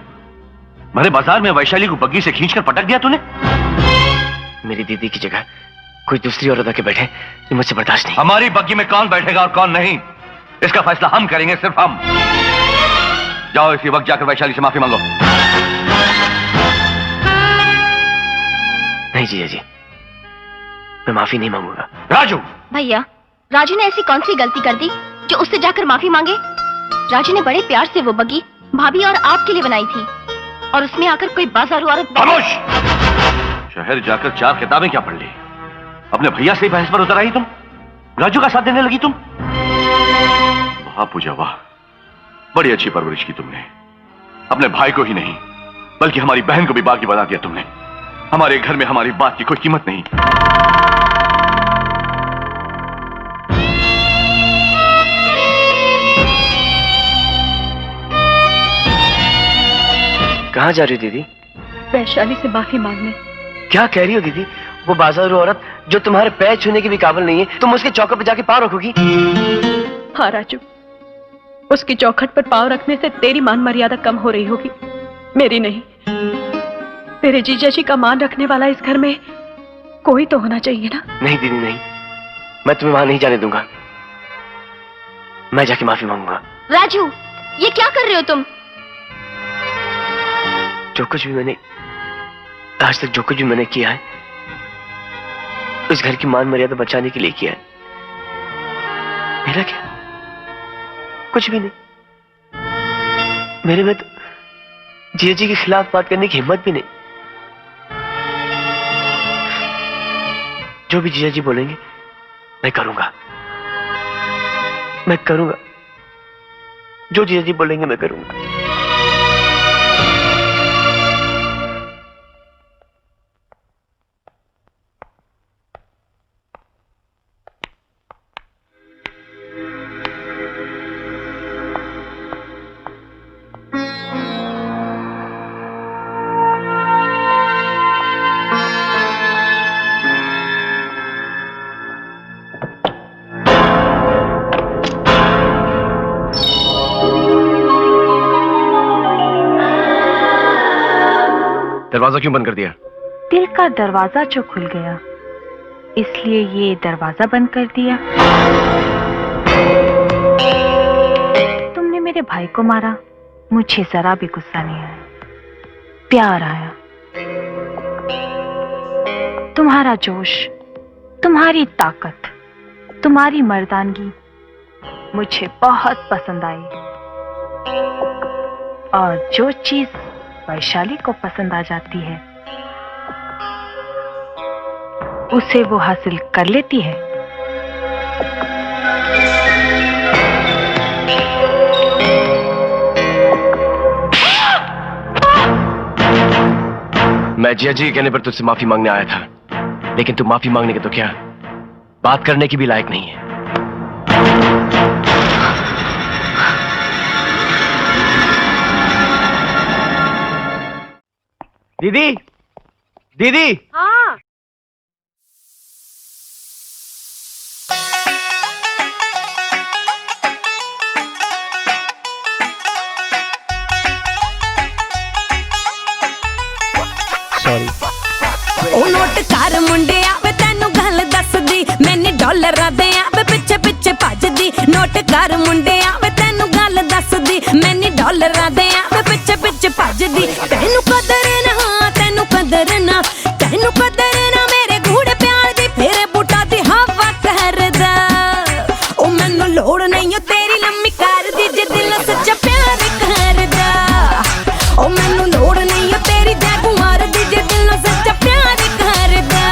मेरे बाजार में वैशाली को बग्गी से खींचकर पटक दिया तूने? मेरी दीदी की जगह कोई दूसरी औरत आके बैठे, ये मुझसे बर्दाश्त नहीं। हमारी बग्गी में कौन बैठेगा और कौन नहीं, इसका फैसला हम करेंगे, सिर्फ हम। जाओ इसी वक्त जाकर वैशाली से माफी मांगो। नहीं जीजा जी, मैं माफी नहीं मांगूंगा। राजू! भैया, राजू ने ऐसी कौन सी गलती कर दी जो उससे जाकर माफी मांगे? राजू ने बड़े प्यार से वो बग्गी भाभी और आपके लिए बनाई थी, और उसमें आकर कोई बाजारू औरत। खामोश! शहर जाकर 4 किताबें क्या पढ़ ली? अपने भैया से ही बहस पर उतर आई तुम? राजू का साथ देने लगी तुम? वाह पूजा वाह, बड़ी अच्छी परवरिश की तुमने। अपने भाई को ही नहीं बल्कि हमारी बहन को भी बागी बना दिया तुमने। हमारे घर में हमारी बात की कोई कीमत नहीं। कहाँ जा रही हो दीदी? वैशाली से माफी मांगने। क्या कह रही हो दीदी? वो बाजारू औरत जो तुम्हारे पैर छूने की भी काबिल नहीं है, तुम उसके चौखट पर जाके पाँव रखोगी? हाँ राजू, उसकी चौखट पर पाँव रखने से तेरी मान मर्यादा कम हो रही होगी, मेरी नहीं। तेरे जीजा जी का मान रखने वाला इस घर में कोई तो होना चाहिए ना? नहीं दीदी नहीं, मैं तुम्हें वहां नहीं जाने दूंगा। मैं जाके माफी मांगूंगा। राजू, ये क्या कर रहे हो तुम? जो कुछ भी मैंने आज तक किया है, इस घर की मान मर्यादा बचाने के लिए किया है। मेरा क्या? कुछ भी नहीं। मेरे में तो जीजा जी के खिलाफ बात करने की हिम्मत भी नहीं। जो भी जीजा जी बोलेंगे मैं करूंगा। जो जीजा जी बोलेंगे मैं करूंगा। दरवाजा क्यों बंद कर दिया? दिल का दरवाजा जो खुल गया, इसलिए ये दरवाजा बंद कर दिया। तुमने मेरे भाई को मारा, मुझे जरा भी गुस्सा नहीं आया, प्यार आया। तुम्हारा जोश, तुम्हारी ताकत, तुम्हारी मर्दानगी मुझे बहुत पसंद आई। और जो चीज वैशाली को पसंद आ जाती है, उसे वो हासिल कर लेती है। मैं जिया जी के कहने पर तुझसे माफी मांगने आया था, लेकिन तू माफी मांगने के तो क्या, बात करने की भी लायक नहीं है। दीदी, दीदी। हाँ। सॉरी। ओ नोट कर मुंडे आवे तेनू गल दस दी, मैंने डॉलर दे आवे पिछे पिछे भजदी। नोट कर मुंडे आवे तेनू गल दस दी, मैंने डॉलर दे आवे पिछे पिछे भजदी। तेनू कदर ना, तेनू कदर ना, तेनू कदर ना मेरे गूढ़े प्यार दी, फेरे बूटा दी हवा करदा। ओ मैनू लोड़ नहीं तेरी लम्मी कर दी, जे दिल सच्चा प्यार करदा। ओ मैनू लोड़ नहीं तेरी जैगुआर दी, जे दिल सच्चा प्यार करदा।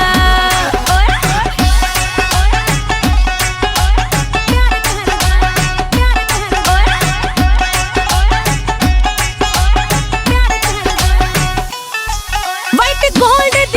वाइट गोल्ड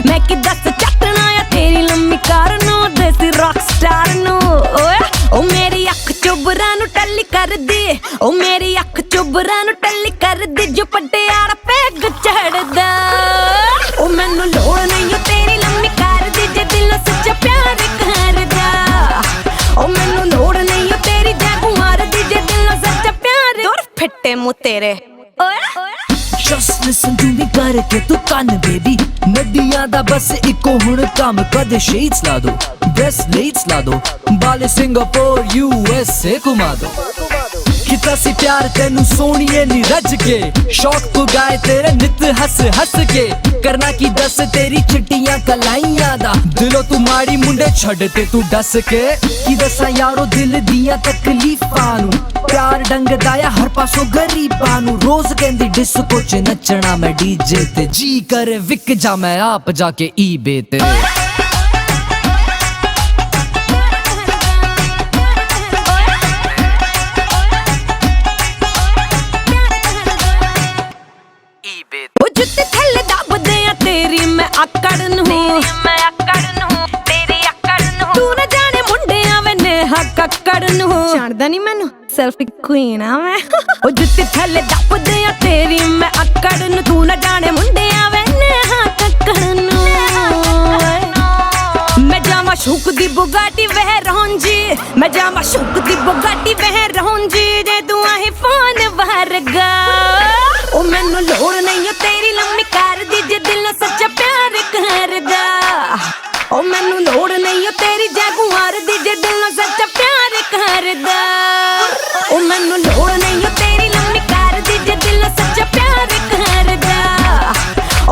मैं कि दस चटना या तेरी लम्मी कार नु देसी रॉक स्टार नु ओए ओ मेरी अख चुबरा नु टल्ली कर दी ओ मेरी अख चुबरा नु टल्ली कर दी जो पटियाला पैग चढ़दा ओ मैनू लोड़ नहीं ओ तेरी लम्मी कार दी जे दिलों सच्चा प्यार करदा ओ मैनू लोड़ नहीं ओ तेरी जगुआर दी जे दिलों सच्चा प्यार दूर फिट्टे मुंह तेरे ओए Just listen to me करके तू कान बेबी नडियां दा बस इको हुण काम कद शेड्स ला दो ब्रेसलेट्स ला दो बाले सिंगापुर USA घुमा दो किता सी प्यार तेनू सोनिए नी रज के शौक पुगाए तेरे नित हंस हंस के करना की दस तेरी चिट्टियां कलाइयां दा दिलों तू माड़ी मुंडे छड़ते तू डस के की दसा यारो दिल दियां तकलीफां नू प्यार डंग दाया हर पासों गरीबां नू रोज कहंदी डिस्को च नचना मैं डीजे ते जी करे विक जा मैं आप जाके ईबे ते जुत्ते थल्ले दब दे तेरी मैं आकड़ नू तू न जाने मुंडे आवे नेहा कक्कड़ नू जानदा नहीं मैनू सेल्फी क्वीन आ मैं ओ जुत्ते थल्ले दब दे तेरी मैं आकड़ नू तू न जाने मुंडे आवे नेहा कक्कड़ नू मैं जावा शुक दी बुगाटी वह रौंजी मैं जावा शुक दी बुगाटी वह रौंजी जे तू आही फोन वर्गा ओ मैनू लोड़ नहीं ओ तेरी लम्मी कार दी जे दिलों सच्चा प्यार करदा ओ मैनू लोड़ नहीं ओ तेरी जगुआर दी जे दिलों सच्चा प्यार करदा ओ मैनू लोड़ नहीं ओ तेरी लम्मी कार दी जे दिलों सच्चा प्यार करदा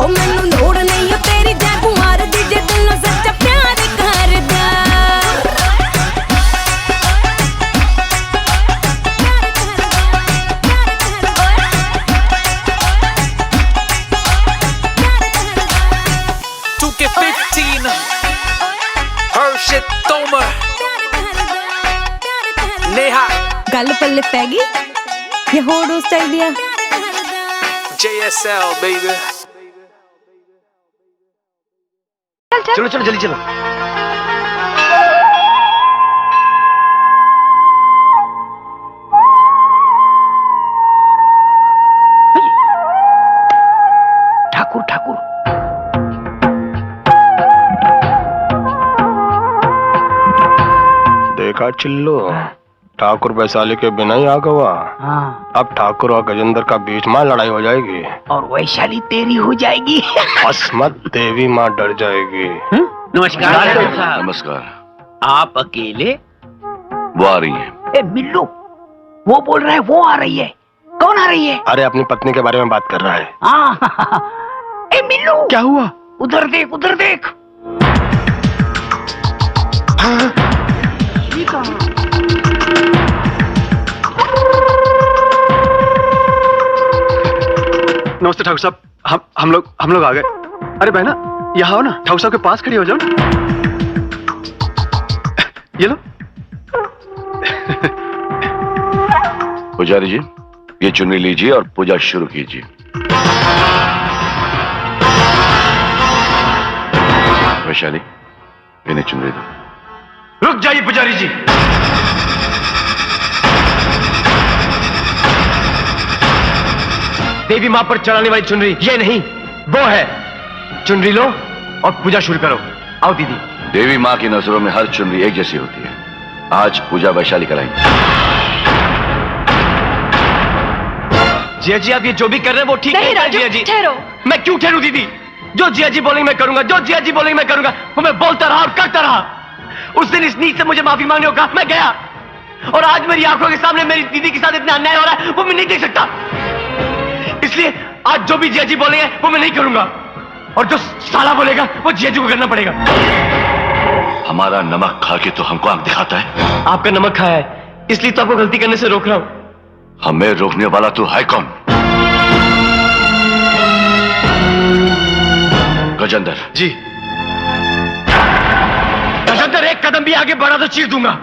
ओ मैनू लोड़ नहीं ओ तेरी जगुआर दी जे दिलों सच्चा प्यार करदा के 15 हर्षित तोमर नेहा गल पल्ले पै गई ये होड़ उस चाहिए JSL baby चलो चलो जल्दी चलो ठाकुर ठाकुर देखा चिल्लो ठाकुर वैशाली के बिना ही आ गवा। हाँ। अब ठाकुर और गजेंद्र का बीच में लड़ाई हो जाएगी और वैशाली तेरी हो जाएगी। अस्मत देवी माँ डर जाएगी। नमस्कार। नमस्कार। आप अकेले? वो आ रही है। ए मिल्लू, वो बोल रहा है वो आ रही है। कौन आ रही है? अरे अपनी पत्नी के बारे में बात कर रहा है। हाँ। ए मिल्लू, क्या हुआ? उधर देख उधर देख। हाँ। नमस्ते ठाकुर साहब, हम लोग आ गए। अरे बहना यहाँ आओ ना, ठाकुर साहब के पास खड़ी हो जाओ ना। ये लो। पुजारी जी, ये चुन्नी लीजिए और पूजा शुरू कीजिए। वैशाली, इन्हें चुनरी दो। रुक जाइए पुजारी जी। देवी मां पर चढ़ाने वाली चुनरी ये नहीं, वो है। चुनरी लो और पूजा शुरू करो। आओ दीदी। देवी मां की नजरों में हर चुनरी एक जैसी होती है। आज पूजा वैशाली कराएंगे। जिया जी, आप ये जो भी कर रहे हैं वो ठीक नहीं राजू, जिया जी। ठहरो। मैं क्यों ठहरूं दीदी? जो जिया जी बोलेंगे मैं करूंगा, जो जिया जी बोलेंगे मैं करूंगा। वो मैं बोलता रहा और करता रहा। उस दिन इस नीच से मुझे माफी मांगने को कहा, मैं गया। और आज मेरी आंखों के सामने मेरी दीदी के साथ इतना अन्याय हो रहा है, वो मैं नहीं देख सकता। इसलिए आज जो भी जिया जी बोलेंगे वो मैं नहीं करूंगा, और जो साला बोलेगा वो जिया जी को करना पड़ेगा। हमारा नमक खा के तो हमको आंख दिखाता है। आपका नमक खाया है, इसलिए तो आपको गलती करने से रोक रहा हूं। हमें रोकने वाला तो है कौन? गजेंद्र जी। गजेंद्र, एक कदम भी आगे बढ़ा तो चीर दूंगा।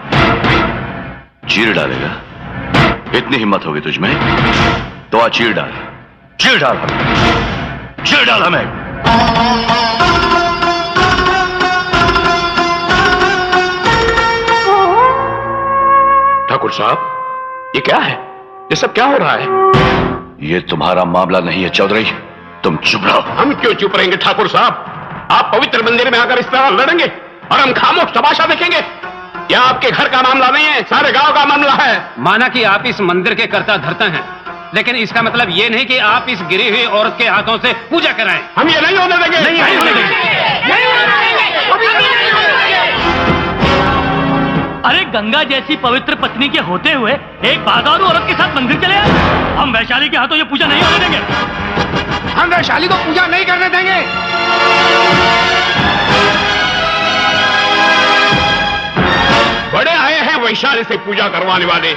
चीर डालेगा? इतनी हिम्मत होगी तुझमें तो आ चीर डाल। चीर डाल हमें, चीर डाल हमें। ठाकुर साहब, ये क्या है? ये सब क्या हो रहा है? ये तुम्हारा मामला नहीं है चौधरी, तुम चुप रहो। हम क्यों चुप रहेंगे ठाकुर साहब? आप पवित्र मंदिर में आकर इस तरह लड़ेंगे और हम खामोश तमाशा देखेंगे? यह आपके घर का मामला नहीं है, सारे गांव का मामला है। माना कि आप इस मंदिर के कर्ता धर्ता हैं, लेकिन इसका मतलब ये नहीं कि आप इस गिरी हुई औरत के हाथों से पूजा कराएं। हम ये नहीं होने देंगे। नहीं होने देंगे। अरे गंगा जैसी पवित्र पत्नी के होते हुए एक बाजारू औरत के साथ मंदिर चले आए। हम वैशाली के हाथों ये पूजा नहीं होने देंगे। हम वैशाली को पूजा नहीं करने देंगे। बड़े आए हैं वैशाली से पूजा करवाने वाले,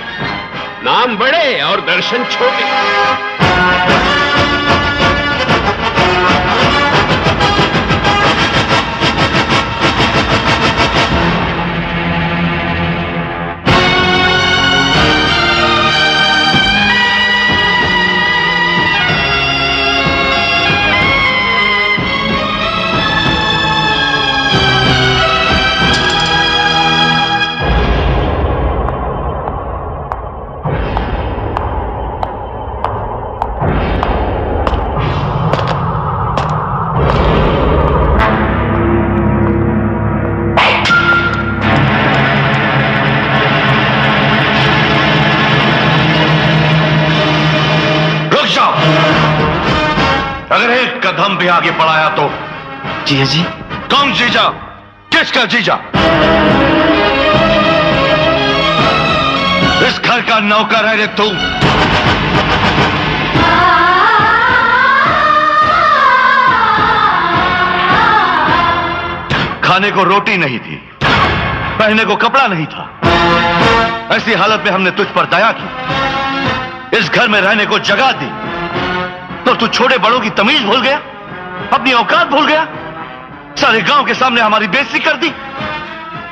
नाम बड़े और दर्शन छोटे। अगर एक कदम भी आगे बढ़ाया तो जीजा जी। कौन जीजा? किसका जीजा? इस घर का नौकर है रे तू। खाने को रोटी नहीं थी, पहनने को कपड़ा नहीं था, ऐसी हालत में हमने तुझ पर दया की, इस घर में रहने को जगह दी, तो तू छोटे बड़ों की तमीज भूल गया, अपनी औकात भूल गया, सारे गांव के सामने हमारी बेइज्जती कर दी।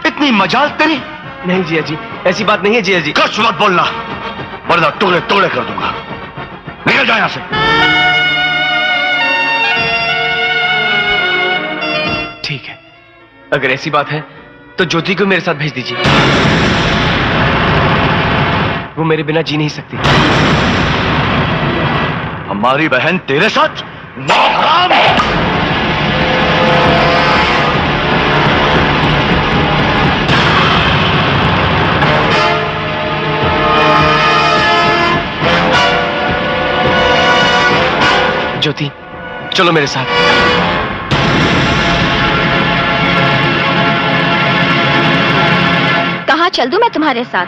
इतनी मजाल तेरी? नहीं जिया जी, ऐसी बात नहीं है जिया जी। कुछ मत बोलना, वरना टोले टोले कर दूंगा। निकल जा यहां से। ठीक है, अगर ऐसी बात है तो ज्योति को मेरे साथ भेज दीजिए, वो मेरे बिना जी नहीं सकती। हमारी बहन तेरे साथ? नाहराम! ज्योति, चलो मेरे साथ। कहाँ चल दूं मैं तुम्हारे साथ?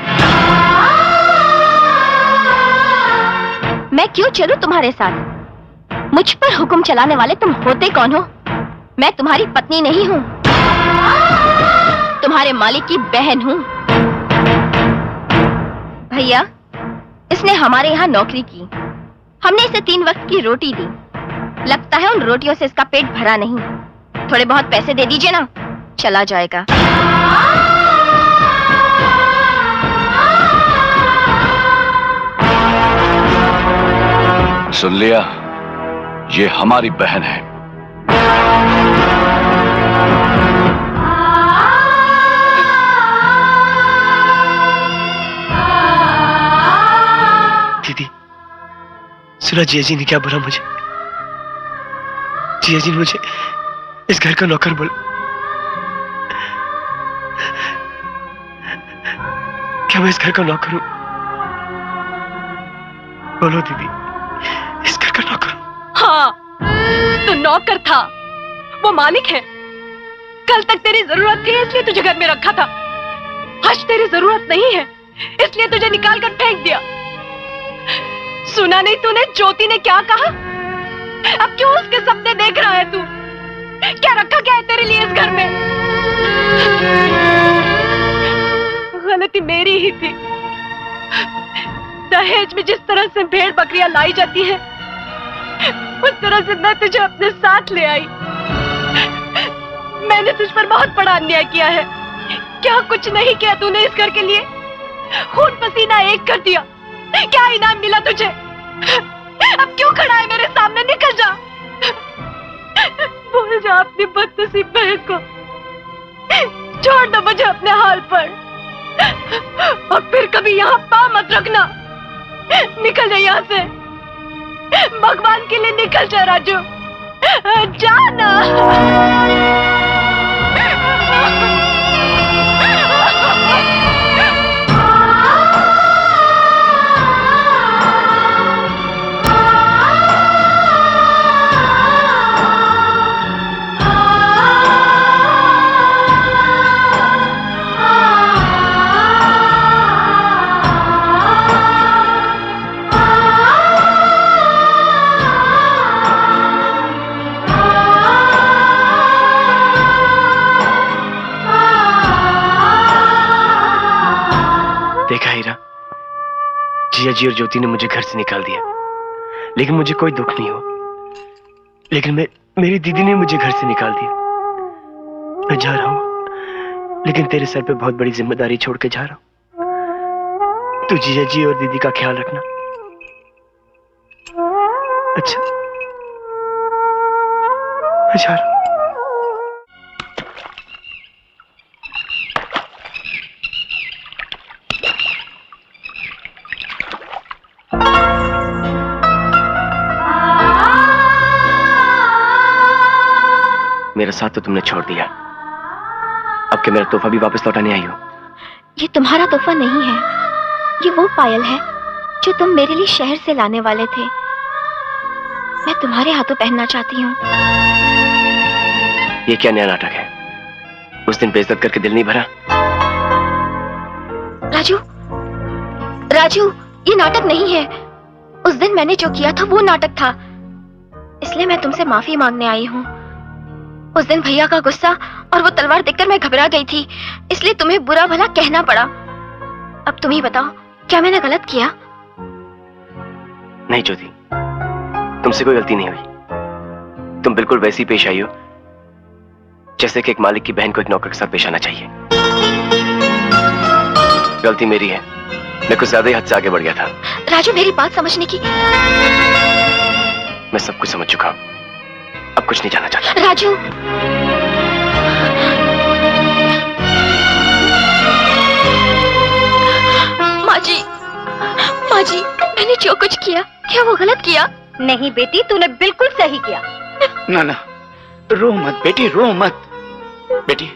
मैं क्यों चलूं तुम्हारे साथ? मुझ पर हुक्म चलाने वाले तुम होते कौन हो? मैं तुम्हारी पत्नी नहीं हूं, तुम्हारे मालिक की बहन हूं। भैया, इसने हमारे यहाँ नौकरी की, हमने इसे 3 वक्त की रोटी दी। लगता है उन रोटियों से इसका पेट भरा नहीं। थोड़े बहुत पैसे दे दीजिए ना, चला जाएगा। सुन लिया, ये हमारी बहन है। दीदी, सुना जिया जी ने क्या बोला मुझे? जिया जी ने मुझे इस घर का नौकर बोला। क्या मैं इस घर का नौकर हूं? बोलो दीदी, इस घर का नौकर हूं? हाँ, तू नौकर था, वो मालिक है। कल तक तेरी जरूरत थी इसलिए तुझे घर में रखा था, आज तेरी जरूरत नहीं है इसलिए तुझे निकाल कर फेंक दिया। सुना नहीं तूने ज्योति ने क्या कहा? अब क्यों उसके सपने देख रहा है तू? क्या रखा क्या है तेरे लिए इस घर में? गलती मेरी ही थी। दहेज में जिस तरह से भेड़ बकरियां लाई जाती हैं, उस तरह से मैं तुझे अपने साथ ले आई। मैंने तुझ पर बहुत बड़ा अन्याय किया है। क्या कुछ नहीं किया तूने इस घर के लिए? खून पसीना एक कर दिया। क्या इनाम मिला तुझे? अब क्यों खड़ा है मेरे सामने? निकल जा, भूल जा अपनी बदनसीब बहन को, छोड़ दो मुझे अपने हाल पर। और फिर कभी यहाँ पाँव मत रखना। निकल जा यहाँ से, भगवान के लिए निकल जा राजू, जाना। देखा हीरा, जिया जी और ज्योति ने मुझे घर से निकाल दिया, लेकिन मुझे कोई दुख नहीं हुआ। लेकिन मेरी दीदी ने मुझे घर से निकाल दिया। मैं जा रहा हूं, लेकिन तेरे सर पे बहुत बड़ी जिम्मेदारी छोड़ के जा रहा हूं। तू जिया जी और दीदी का ख्याल रखना। अच्छा, मैं जा रहा हूं। मेरा साथ तो तुमने छोड़ दिया, अब के मेरा तोहफा भी वापस लौटाने आई हो। ये तुम्हारा तोहफा नहीं है, ये वो पायल है जो तुम मेरे लिए शहर से लाने वाले थे। मैं तुम्हारे हाथों पहनना चाहती हूँ। ये क्या नया नाटक है? उस दिन बेइज्जत करके दिल नहीं भरा? राजू, राजू, ये नाटक नहीं है। उस दिन मैंने जो किया था वो नाटक था, इसलिए मैं तुमसे माफी मांगने आई हूँ। उस दिन भैया का गुस्सा और वो तलवार देखकर मैं घबरा गई थी, इसलिए तुम्हें बुरा भला कहना पड़ा। अब तुम ही बताओ, क्या मैंने गलत किया? नहीं ज्योति, तुमसे कोई गलती नहीं हुई। तुम बिल्कुल वैसी पेश आई हो जैसे कि एक मालिक की बहन को एक नौकर के साथ पेश आना चाहिए। गलती मेरी है, मैं कुछ ज्यादा ही हद से आगे बढ़ गया था। राजू, मेरी बात समझने की। मैं सब कुछ समझ चुका हूं, अब कुछ नहीं जानना चाहता। राजू, माँ जी, मैंने जो कुछ किया, क्या वो गलत किया? नहीं बेटी, तूने बिल्कुल सही किया। ना ना, रो मत बेटी, रो मत। बेटी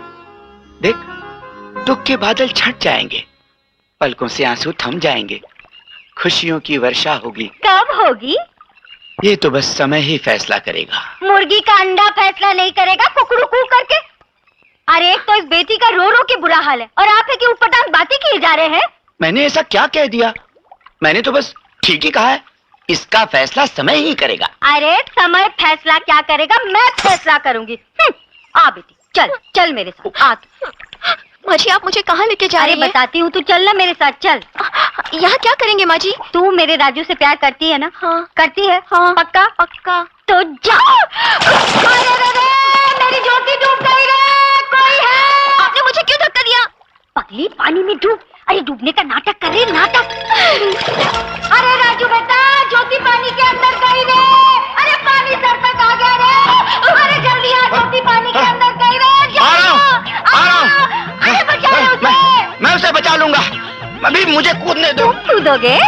देख, दुख के बादल छट जाएंगे, पलकों से आंसू थम जाएंगे, खुशियों की वर्षा होगी। कब होगी? ये तो बस समय ही फैसला करेगा। मुर्गी का अंडा फैसला नहीं करेगा कुकड़ू कू करके। अरे एक तो इस बेटी का रो रो के बुरा हाल है, और आप है कि ऊटपटांग बातें किए जा रहे हैं। मैंने ऐसा क्या कह दिया? मैंने तो बस ठीक ही कहा है, इसका फैसला समय ही करेगा। अरे समय फैसला क्या करेगा, मैं फैसला करूंगी। आ बेटी, चल चल मेरे साथ। आ माँ जी, आप मुझे कहाँ लेके जा रही हैं? बताती हूँ, तू चल ना मेरे साथ। चल। यहाँ क्या करेंगे माँ जी? तू मेरे राजू से प्यार करती है ना? हाँ। करती है? हाँ। पक्का? पक्का। तो जाओ। अरे रे रे, मेरी ज्योति डूब गई रे, कोई है? आपने मुझे क्यों धक्का दिया? पगली, पानी में डूब। अरे डूबने का नाटक कर रही, नाटक। अरे राजू बेटा, ज्योति पानी के अंदर गई रे। अरे पानी सर तक आ गया रे। अरे जल्दी आ, ज्योति पानी के अंदर गई रे। आ रहा हूँ। अरे बचा लो उसे। मैं उसे बचा लूंगा, अभी मुझे कूदने दो। तुम कूदोगे?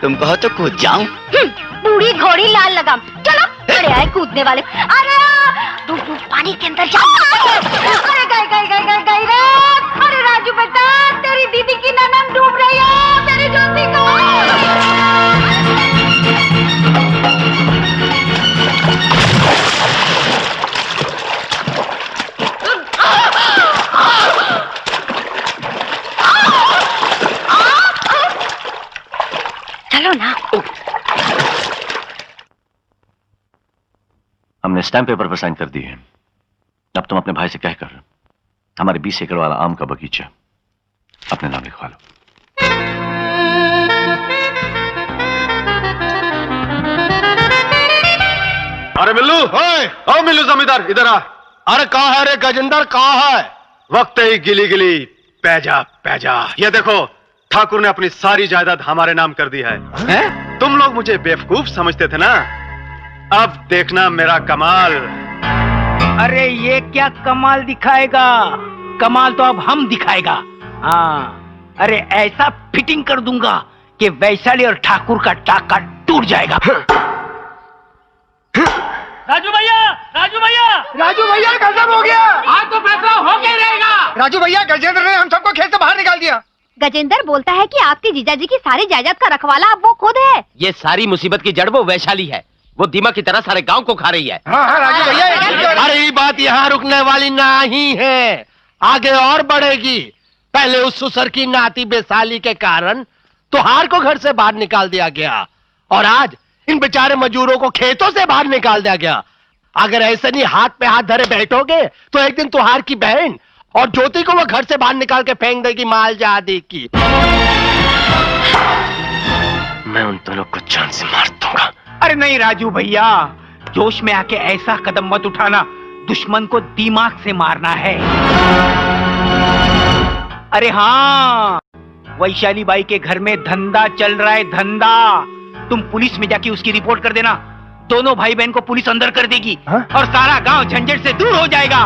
तुम कहो तो कूद जाऊं। बूढ़ी घोड़ी लाल लगाम। चलो, अरे आए कूदने वाले। अरे डूब डूब पानी के अंदर जा। अरे गई रे। अरे राजू बेटा, तेरी दीदी की ननद डूब रही है, तेरी ज्योति को। चलो ना। हमने स्टैम्प पेपर पर साइन कर दी है। अब तुम अपने भाई से कहकर हमारे 20 एकड़ वाला आम का बगीचा अपने नाम लिखवा लो। अरे मिल्लू, ओ मिल्लू जमींदार, इधर आ। अरे कहाँ है रे गजेंद्र, कहाँ है? वक्त ही गिली गिली पैजा पैजा। ये देखो, ठाकुर ने अपनी सारी जायदाद हमारे नाम कर दी है? तुम लोग मुझे बेवकूफ समझते थे ना, अब देखना मेरा कमाल। अरे ये क्या कमाल दिखाएगा? कमाल तो अब हम दिखाएगा। हाँ, अरे ऐसा फिटिंग कर दूंगा कि वैशाली और ठाकुर का टाका टूट जाएगा। राजू भैया, राजू भैया, राजू भैया गजब हो गया। आज तो फैसला हो के रहेगा। राजू भैया गजेंद्र ने हम सबको खेत से बाहर निकाल दिया। गजेंद्र बोलता है कि आपके जीजाजी की सारी जायदाद का रखवाला अब वो खुद है। ये सारी मुसीबत की जड़ वो वैशाली है। वो दीमक की तरह सारे गांव को खा रही है। हाँ राजू भैया। अरे ये बात यहाँ रुकने वाली नहीं है, आगे और बढ़ेगी। पहले उस सुसर की नाती बेसाली के कारण तुहार को घर से बाहर निकाल दिया गया और आज इन बेचारे मजदूरों को खेतों से बाहर निकाल दिया गया। अगर ऐसे नहीं हाथ पे हाथ धरे बैठोगे तो एक दिन तुहार की बहन और ज्योति को वो घर से बाहर निकाल के फेंक देगी माल जादी की। मैं उन दोनों को जान से मार दूंगा। अरे नहीं राजू भैया, जोश में आके ऐसा कदम मत उठाना, दुश्मन को दिमाग से मारना है। अरे हाँ, वैशाली बाई के घर में धंधा चल रहा है, धंधा। तुम पुलिस में जाके उसकी रिपोर्ट कर देना। दोनों भाई बहन को पुलिस अंदर कर देगी और सारा गांव झंझट से दूर हो जाएगा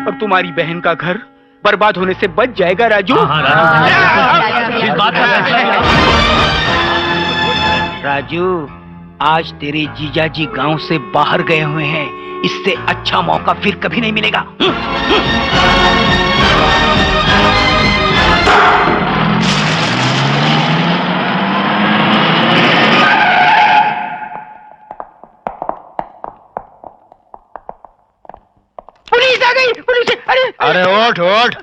और तुम्हारी बहन का घर बर्बाद होने से बच जाएगा राजू। राजू, आज तेरे जीजाजी गांव से बाहर गए हुए हैं, इससे अच्छा मौका फिर कभी नहीं मिलेगा। पुलिस आ गई, पुलिस! अरे ओठ ओठ।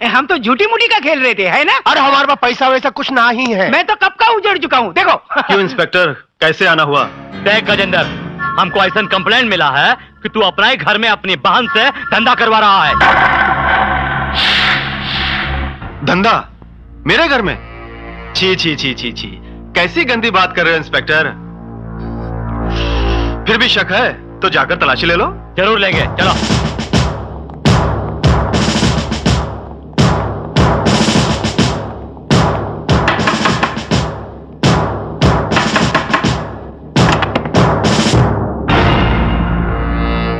हम तो झूठी मूठी का खेल रहे थे, है ना? अरे हमारे पास पैसा वैसा कुछ ना ही है। मैं तो कब का उजड़ चुका हूँ, देखो। क्यों इंस्पेक्टर, कैसे आना हुआ? देख गजेंद्र, हमको ऐसा कंप्लेंट मिला है कि तू अपना ही घर में अपनी बहन से धंधा करवा रहा है। धंधा मेरे घर में? छी छी छी छी छी, कैसी गंदी बात कर रहे हो इंस्पेक्टर। फिर भी शक है तो जाकर तलाशी ले लो। जरूर लेंगे, चलो।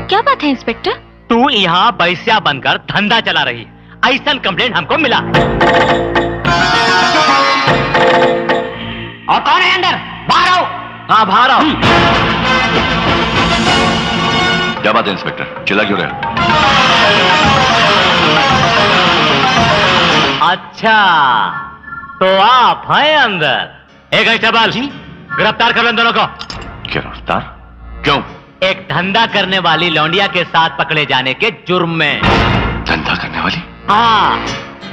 क्या बात है इंस्पेक्टर? तू यहाँ बैस्या बनकर धंधा चला रही है, ऐसा कंप्लेंट हमको मिला। और कौन है अंदर? बाहर आओ। हाँ बाहर आओ। क्या बात है इंस्पेक्टर, चिल्ला क्यों रहे? अच्छा, तो आप हैं अंदर। एक कांस्टेबल, गिरफ्तार कर लो इन दोनों को। गिरफ्तार? क्यों? एक धंधा करने वाली लौंडिया के साथ पकड़े जाने के जुर्म में। धंधा करने वाली? हाँ,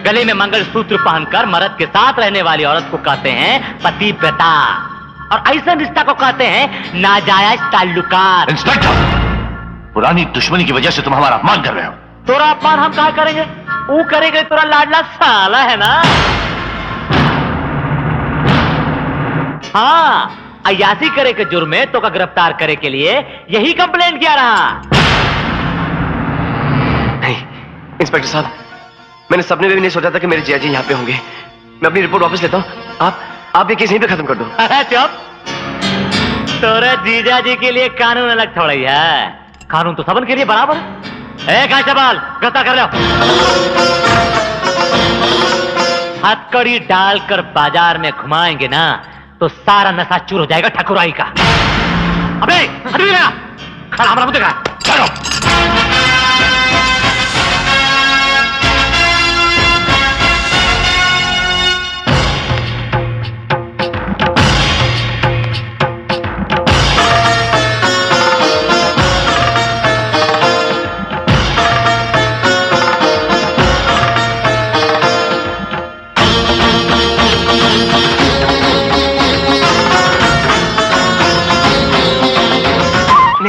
गले में मंगलसूत्र पहनकर मर्द के साथ रहने वाली औरत को कहते हैं पतिव्रता, और ऐसा रिश्ता को कहते हैं नाजायज ताल्लुकात। इंस्पेक्टर, पुरानी दुश्मनी की वजह से तुम हमारा अपमान कर रहे हो। तोरा अपमान हम कहा करेंगे? वो करेंगे, तोरा लाडला साला है ना। हाँ, अयासी करे के जुर्म में तो का गिरफ्तार करे के लिए यही कंप्लेंट किया रहा। नहीं इंस्पेक्टर साहब, मैंने सपने में भी नहीं सोचा था कि मेरे जिया जी यहाँ पे होंगे। मैं अपनी रिपोर्ट वापस लेता हूँ। आप ये केस यहीं पे खत्म कर दो। चुप, तोरे जीजा जी के लिए कानून अलग थोड़ा ही है, कानून तो सबन के लिए बराबर है। कांस्टेबल, गिरफ्तार कर लो। हथकड़ी डालकर बाजार में घुमाएंगे ना तो सारा नशा चूर हो जाएगा ठकुराई का। अबे अभी मेरा खड़ा हमारा मुद्दे का चलो।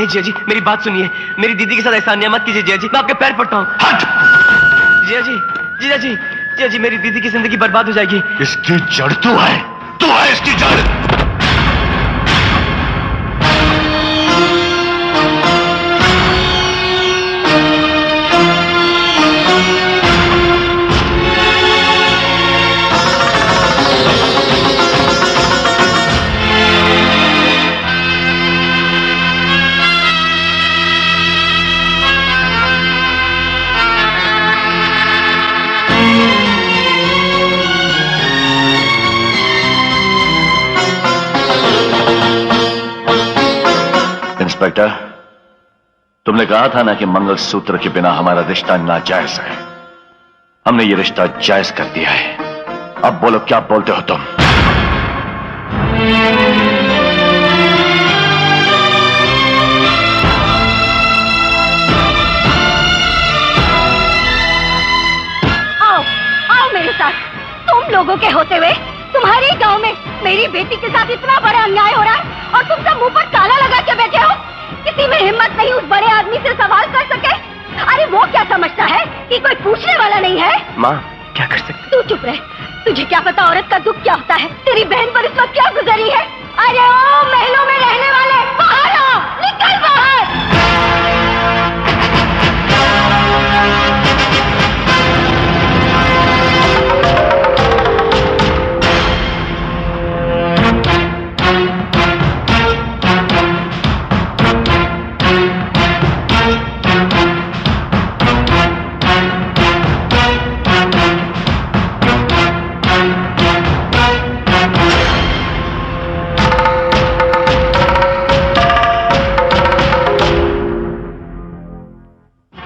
जिया जी मेरी बात सुनिए, मेरी दीदी के साथ ऐसा अन्याय मत कीजिए जिया जी, मैं आपके पैर पड़ता हूँ। हट! जिया जी, जिया जी, जिया जी, मेरी दीदी की जिंदगी बर्बाद हो जाएगी। इसकी जड़ तू है इसकी जड़। इंस्पेक्टर, तुमने कहा था ना कि मंगलसूत्र के बिना हमारा रिश्ता नाजायज है। हमने ये रिश्ता जायज कर दिया है। अब बोलो, क्या बोलते हो तुम? आओ, आओ मेरे साथ। तुम लोगों के होते हुए तुम्हारे गांव में मेरी बेटी के साथ इतना बड़ा अन्याय हो रहा है और तुम सब मुंह पर ताला लगा के बैठे हो। किसी में हिम्मत नहीं उस बड़े आदमी से सवाल कर सके। अरे वो क्या समझता है कि कोई पूछने वाला नहीं है? माँ, क्या कर सकते? तू चुप रह। तुझे क्या पता औरत का दुख क्या होता है? तेरी बहन पर इस वक्त क्या गुजरी है? अरे ओ महलों में रहने वाले, बाहर आओ, निकल बाहर।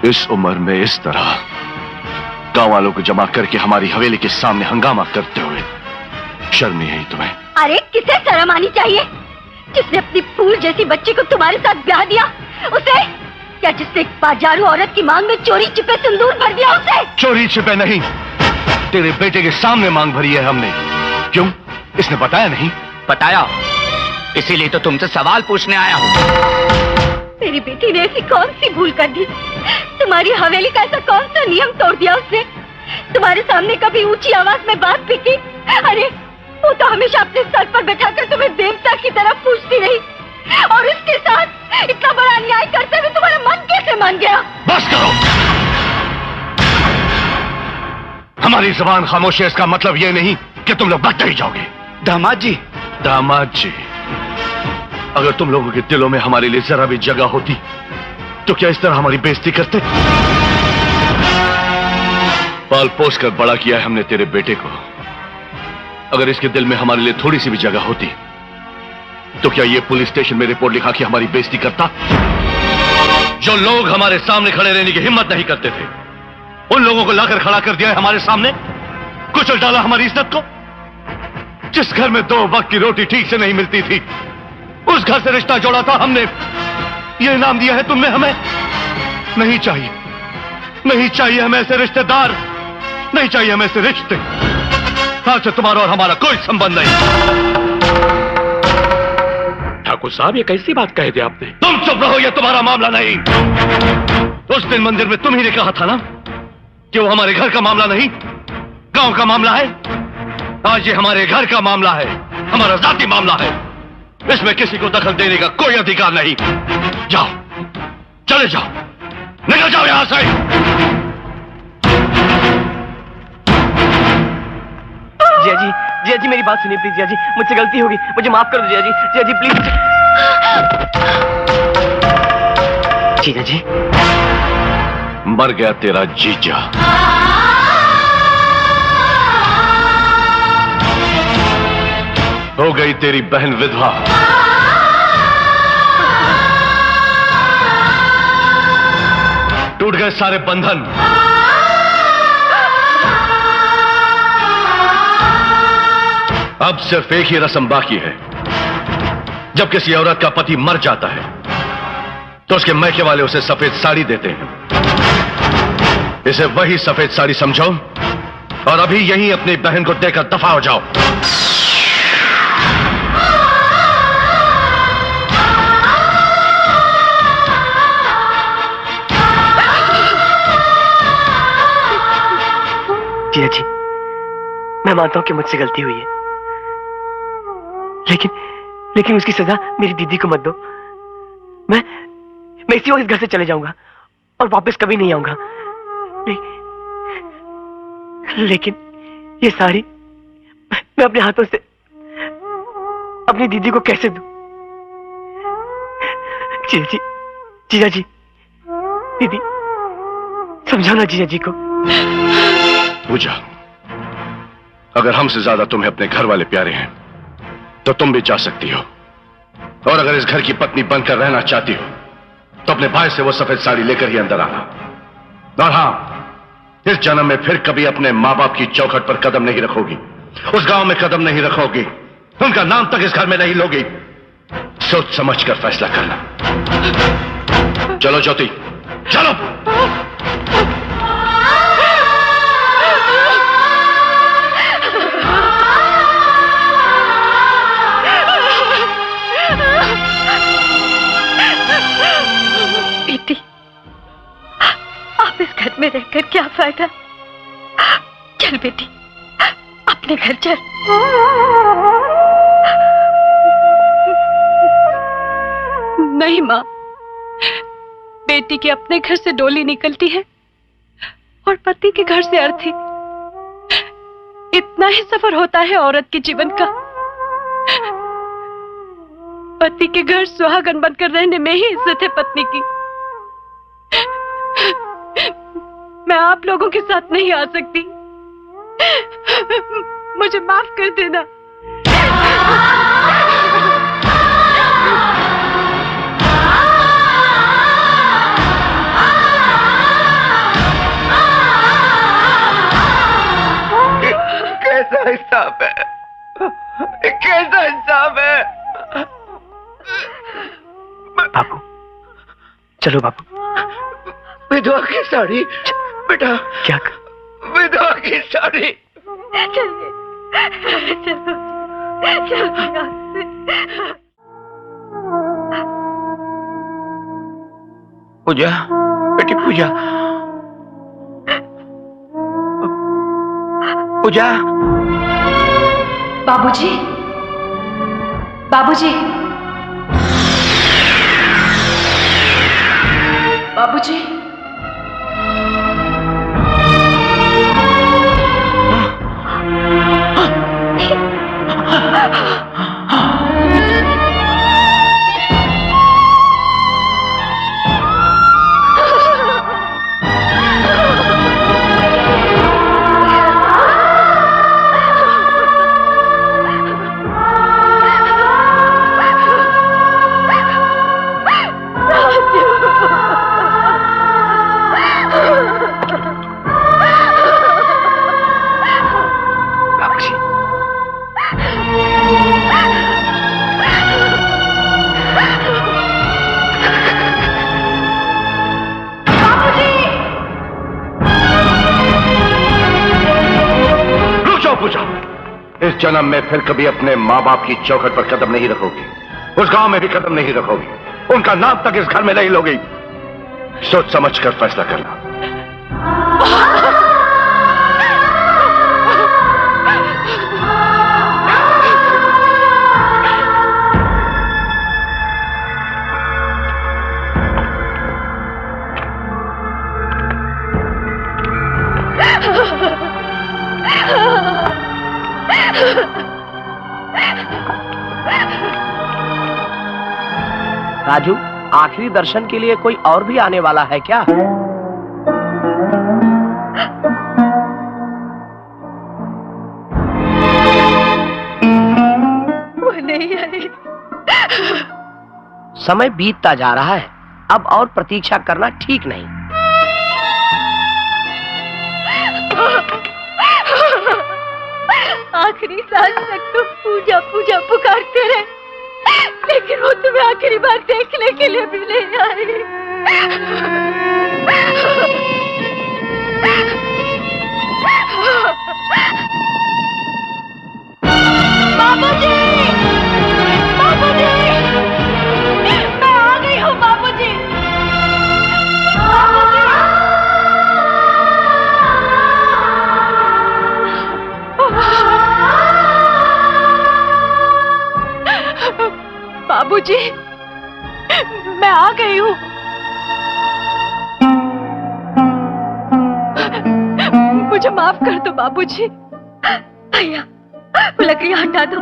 इस उम्र में इस तरह गांव वालों को जमा करके हमारी हवेली के सामने हंगामा करते हुए शर्म नहीं आई तुम्हें? अरे किसे शर्म आनी चाहिए? जिसने अपनी फूल जैसी बच्ची को तुम्हारे साथ ब्याह दिया, उसे? क्या जिसने एक बाजारू औरत की मांग में चोरी छिपे सिंदूर भर दिया, उसे? चोरी छिपे नहीं, तेरे बेटे के सामने मांग भरी है हमने। क्यों, इसने बताया नहीं? बताया, इसीलिए तो तुमसे सवाल पूछने आया हूँ। मेरी बेटी ने ऐसी कौन सी भूल कर दी? तुम्हारी हवेली का ऐसा कौन सा नियम तोड़ दिया उसने? तुम्हारे सामने कभी ऊंची आवाज में बात भी की? अरे वो तो हमेशा अपने सर पर बैठाकर तुम्हें देवता की तरह पूछती रही, और उसके साथ इतना बड़ा अन्याय करते हुए तुम्हारा मन कैसे मान गया? बस करो, हमारी जुबान खामोश है, इसका मतलब ये नहीं कि तुम लोग बचते ही जाओगे। दामाद जी, दामाद जी, अगर तुम लोगों के दिलों में हमारे लिए जरा भी जगह होती तो क्या इस तरह हमारी बेइज्जती करते? पाल पोस कर बड़ा किया है हमने तेरे बेटे को। अगर इसके दिल में हमारे लिए थोड़ी सी भी जगह होती तो क्या ये पुलिस स्टेशन में रिपोर्ट लिखा कि हमारी बेइज्जती करता? जो लोग हमारे सामने खड़े रहने की हिम्मत नहीं करते थे, उन लोगों को लाकर खड़ा कर दिया है हमारे सामने, कुचल डाला हमारी इज्जत को। जिस घर में 2 वक्त की रोटी ठीक से नहीं मिलती थी, उस घर से रिश्ता जोड़ा था हमने। ये इनाम दिया है तुमने हमें? नहीं चाहिए, नहीं चाहिए हमें ऐसे रिश्तेदार, नहीं चाहिए हमें ऐसे रिश्ते। आज से तुम्हारा और हमारा कोई संबंध नहीं। ठाकुर साहब, ये कैसी बात कह दी आपने? तुम चुप रहो, ये तुम्हारा मामला नहीं। उस दिन मंदिर में तुम ही ने कहा था ना कि वो हमारे घर का मामला नहीं, गांव का मामला है। आज ये हमारे घर का मामला है, हमारा जाति मामला है। इसमें किसी को दखल देने का कोई अधिकार नहीं। जाओ, चले जाओ, निकल जाओ यहां से। जिया जी मेरी बात सुनिए प्लीज। जिया जी, मुझसे गलती होगी, मुझे माफ कर दो जिया जी। जिया जी प्लीज। जीजा जी, मर गया तेरा जीजा। हो गई तेरी बहन विधवा। टूट गए सारे बंधन। अब सिर्फ एक ही रस्म बाकी है। जब किसी औरत का पति मर जाता है तो उसके मैके वाले उसे सफेद साड़ी देते हैं। इसे वही सफेद साड़ी समझो और अभी यहीं अपनी बहन को देकर दफा हो जाओ। जिया जी, मैं मानता हूं कि मुझसे गलती हुई है, लेकिन उसकी सजा मेरी दीदी को मत दो। मैं इसी वक्त इस घर से चले जाऊंगा और वापस कभी नहीं आऊंगा। लेकिन ये साड़ी मैं अपने हाथों से अपनी दीदी को कैसे दूं? जीजा जी, दीदी समझाना जीजा जी को। पूजा, अगर हमसे ज्यादा तुम्हें अपने घर वाले प्यारे हैं तो तुम भी जा सकती हो, और अगर इस घर की पत्नी बनकर रहना चाहती हो तो अपने भाई से वो सफेद साड़ी लेकर ही अंदर आना। और हां, इस जन्म में फिर कभी अपने मां बाप की चौखट पर कदम नहीं रखोगी, उस गांव में कदम नहीं रखोगी, उनका नाम तक इस घर में नहीं लोगी। सोच समझ कर फैसला करना। चलो ज्योति, चलो। बेटी, आप इस घर में रहकर क्या फायदा? चल बेटी, अपने घर चल। नहीं माँ, बेटी के अपने घर से डोली निकलती है और पति के घर से अर्थी। इतना ही सफर होता है औरत के जीवन का। पति के घर सुहागन बनकर रहने में ही इज्जत है पत्नी की। मैं आप लोगों के साथ नहीं आ सकती, मुझे माफ कर देना। कैसा हिसाब है, कैसा हिसाब है? बाबू, चलो बाबू। विधवा की साड़ी बेटा। क्या? विधवा की साड़ी। चलिए, चलो, चलो यहाँ से। पूजा, बेटी पूजा, पूजा। बाबूजी, बाबूजी, बाबूजी। इस जन्म में फिर कभी अपने माँ बाप की चौखट पर कदम नहीं रखोगी, उस गांव में भी कदम नहीं रखोगी, उनका नाम तक इस घर में नहीं लोगी। सोच समझ कर फैसला करना। राजू, आखिरी दर्शन के लिए कोई और भी आने वाला है क्या? वो नहीं आई। समय बीतता जा रहा है, अब और प्रतीक्षा करना ठीक नहीं। आखिरी सांस तक तो पूजा पूजा पुकारते रहे, लेकिन वो तुम्हें आखिरी बार देखने के लिए भी नहीं आई। बाबूजी, बाबूजी, मैं आ गई हूँ बाबूजी। बाबूजी, मैं आ गई हूँ। मुझे माफ कर दो बाबूजी। भैया, वो लकड़ियाँ हटा दो,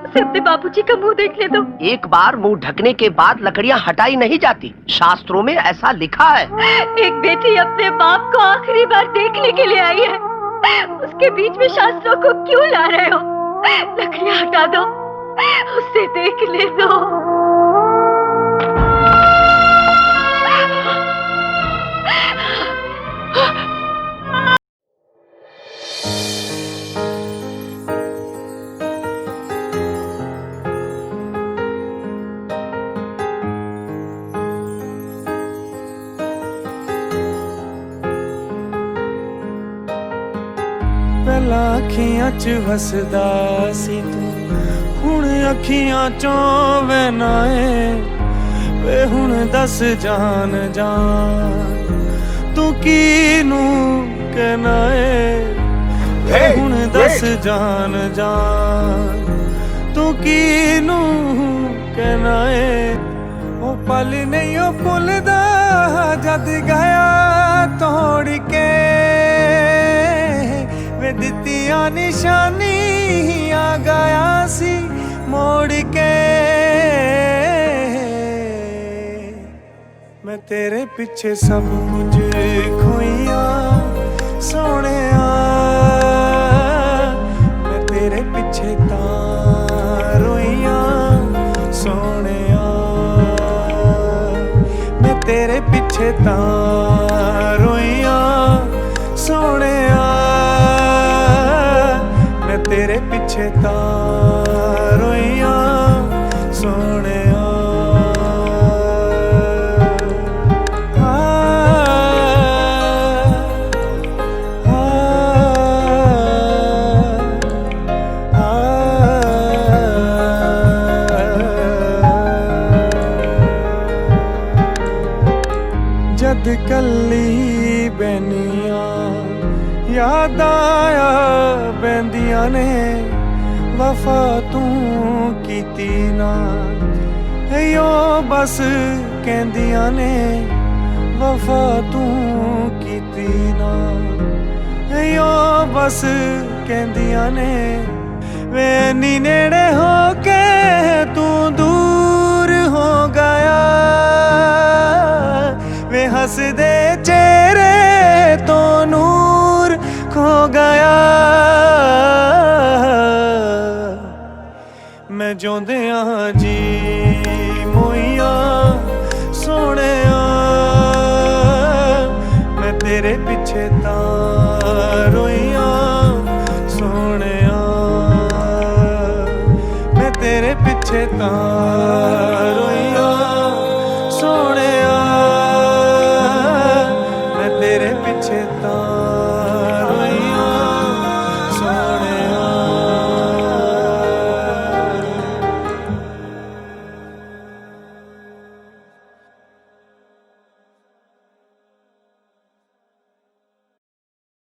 उसे अपने बाबूजी का मुंह देखने दो। एक बार मुंह ढकने के बाद लकड़ियाँ हटाई नहीं जाती, शास्त्रों में ऐसा लिखा है। एक बेटी अपने बाप को आखिरी बार देखने के लिए आई है, उसके बीच में शास्त्रों को क्यों ला रहे हो? लकड़ियाँ हटा दो, उसे देखने दो। ਅੱਖੀਆਂ 'ਚ ਵਸਦਾ ਸੀ ਤੂੰ ਹੁਣ ਅੱਖੀਆਂ 'ਚੋਂ ਵਹਿਨਾ ਏ ਵੇ ਹੁਣ ਦੱਸ ਜਾਨ ਜਾਨ ਤੂੰ ਕਿਹਨੂੰ ਕਹਿਣਾ ਏ ਵੇ ਹੁਣ ਦੱਸ ਜਾਨ ਜਾਨ ਤੂੰ ਕਿਹਨੂੰ ਕਹਿਣਾ ਏ ਉਹ ਪਲ ਨਹੀਂ ਉਹ ਭੁੱਲਦਾ ਜਦ ਗਿਆ ਤੋੜ ਕੇ ਵੇ ਦਿੱਤੀਆਂ ਨਿਸ਼ਾਨੀਆਂ ਗਿਆ ਸੀ ਮੋੜ ਕੇ मैं तेरे पीछे सब कुछ खोइया सोहणिया मैं तेरे पीछे तां रोइया सोहणिया मैं तेरे पीछे तां रोइया सोहणिया मैं तेरे पीछे तां रोइया सोहणिया जद कल्ली बैनिया याद आया बैंदिया ने वफा तू कीती ना यो बस कहंदिया ने वफा तू कीती ना यो बस कहंदिया ने वे नी नेड़े हो के तू दूर हो गया वे हसदे चेहरे तो नूर खो गया मैं जोंदिया जी मोइया सोहणिया मैं तेरे पीछे तां रोइया सोहणिया मैं तेरे पीछे तां रोइया सोहणिया तेरे पीछे तां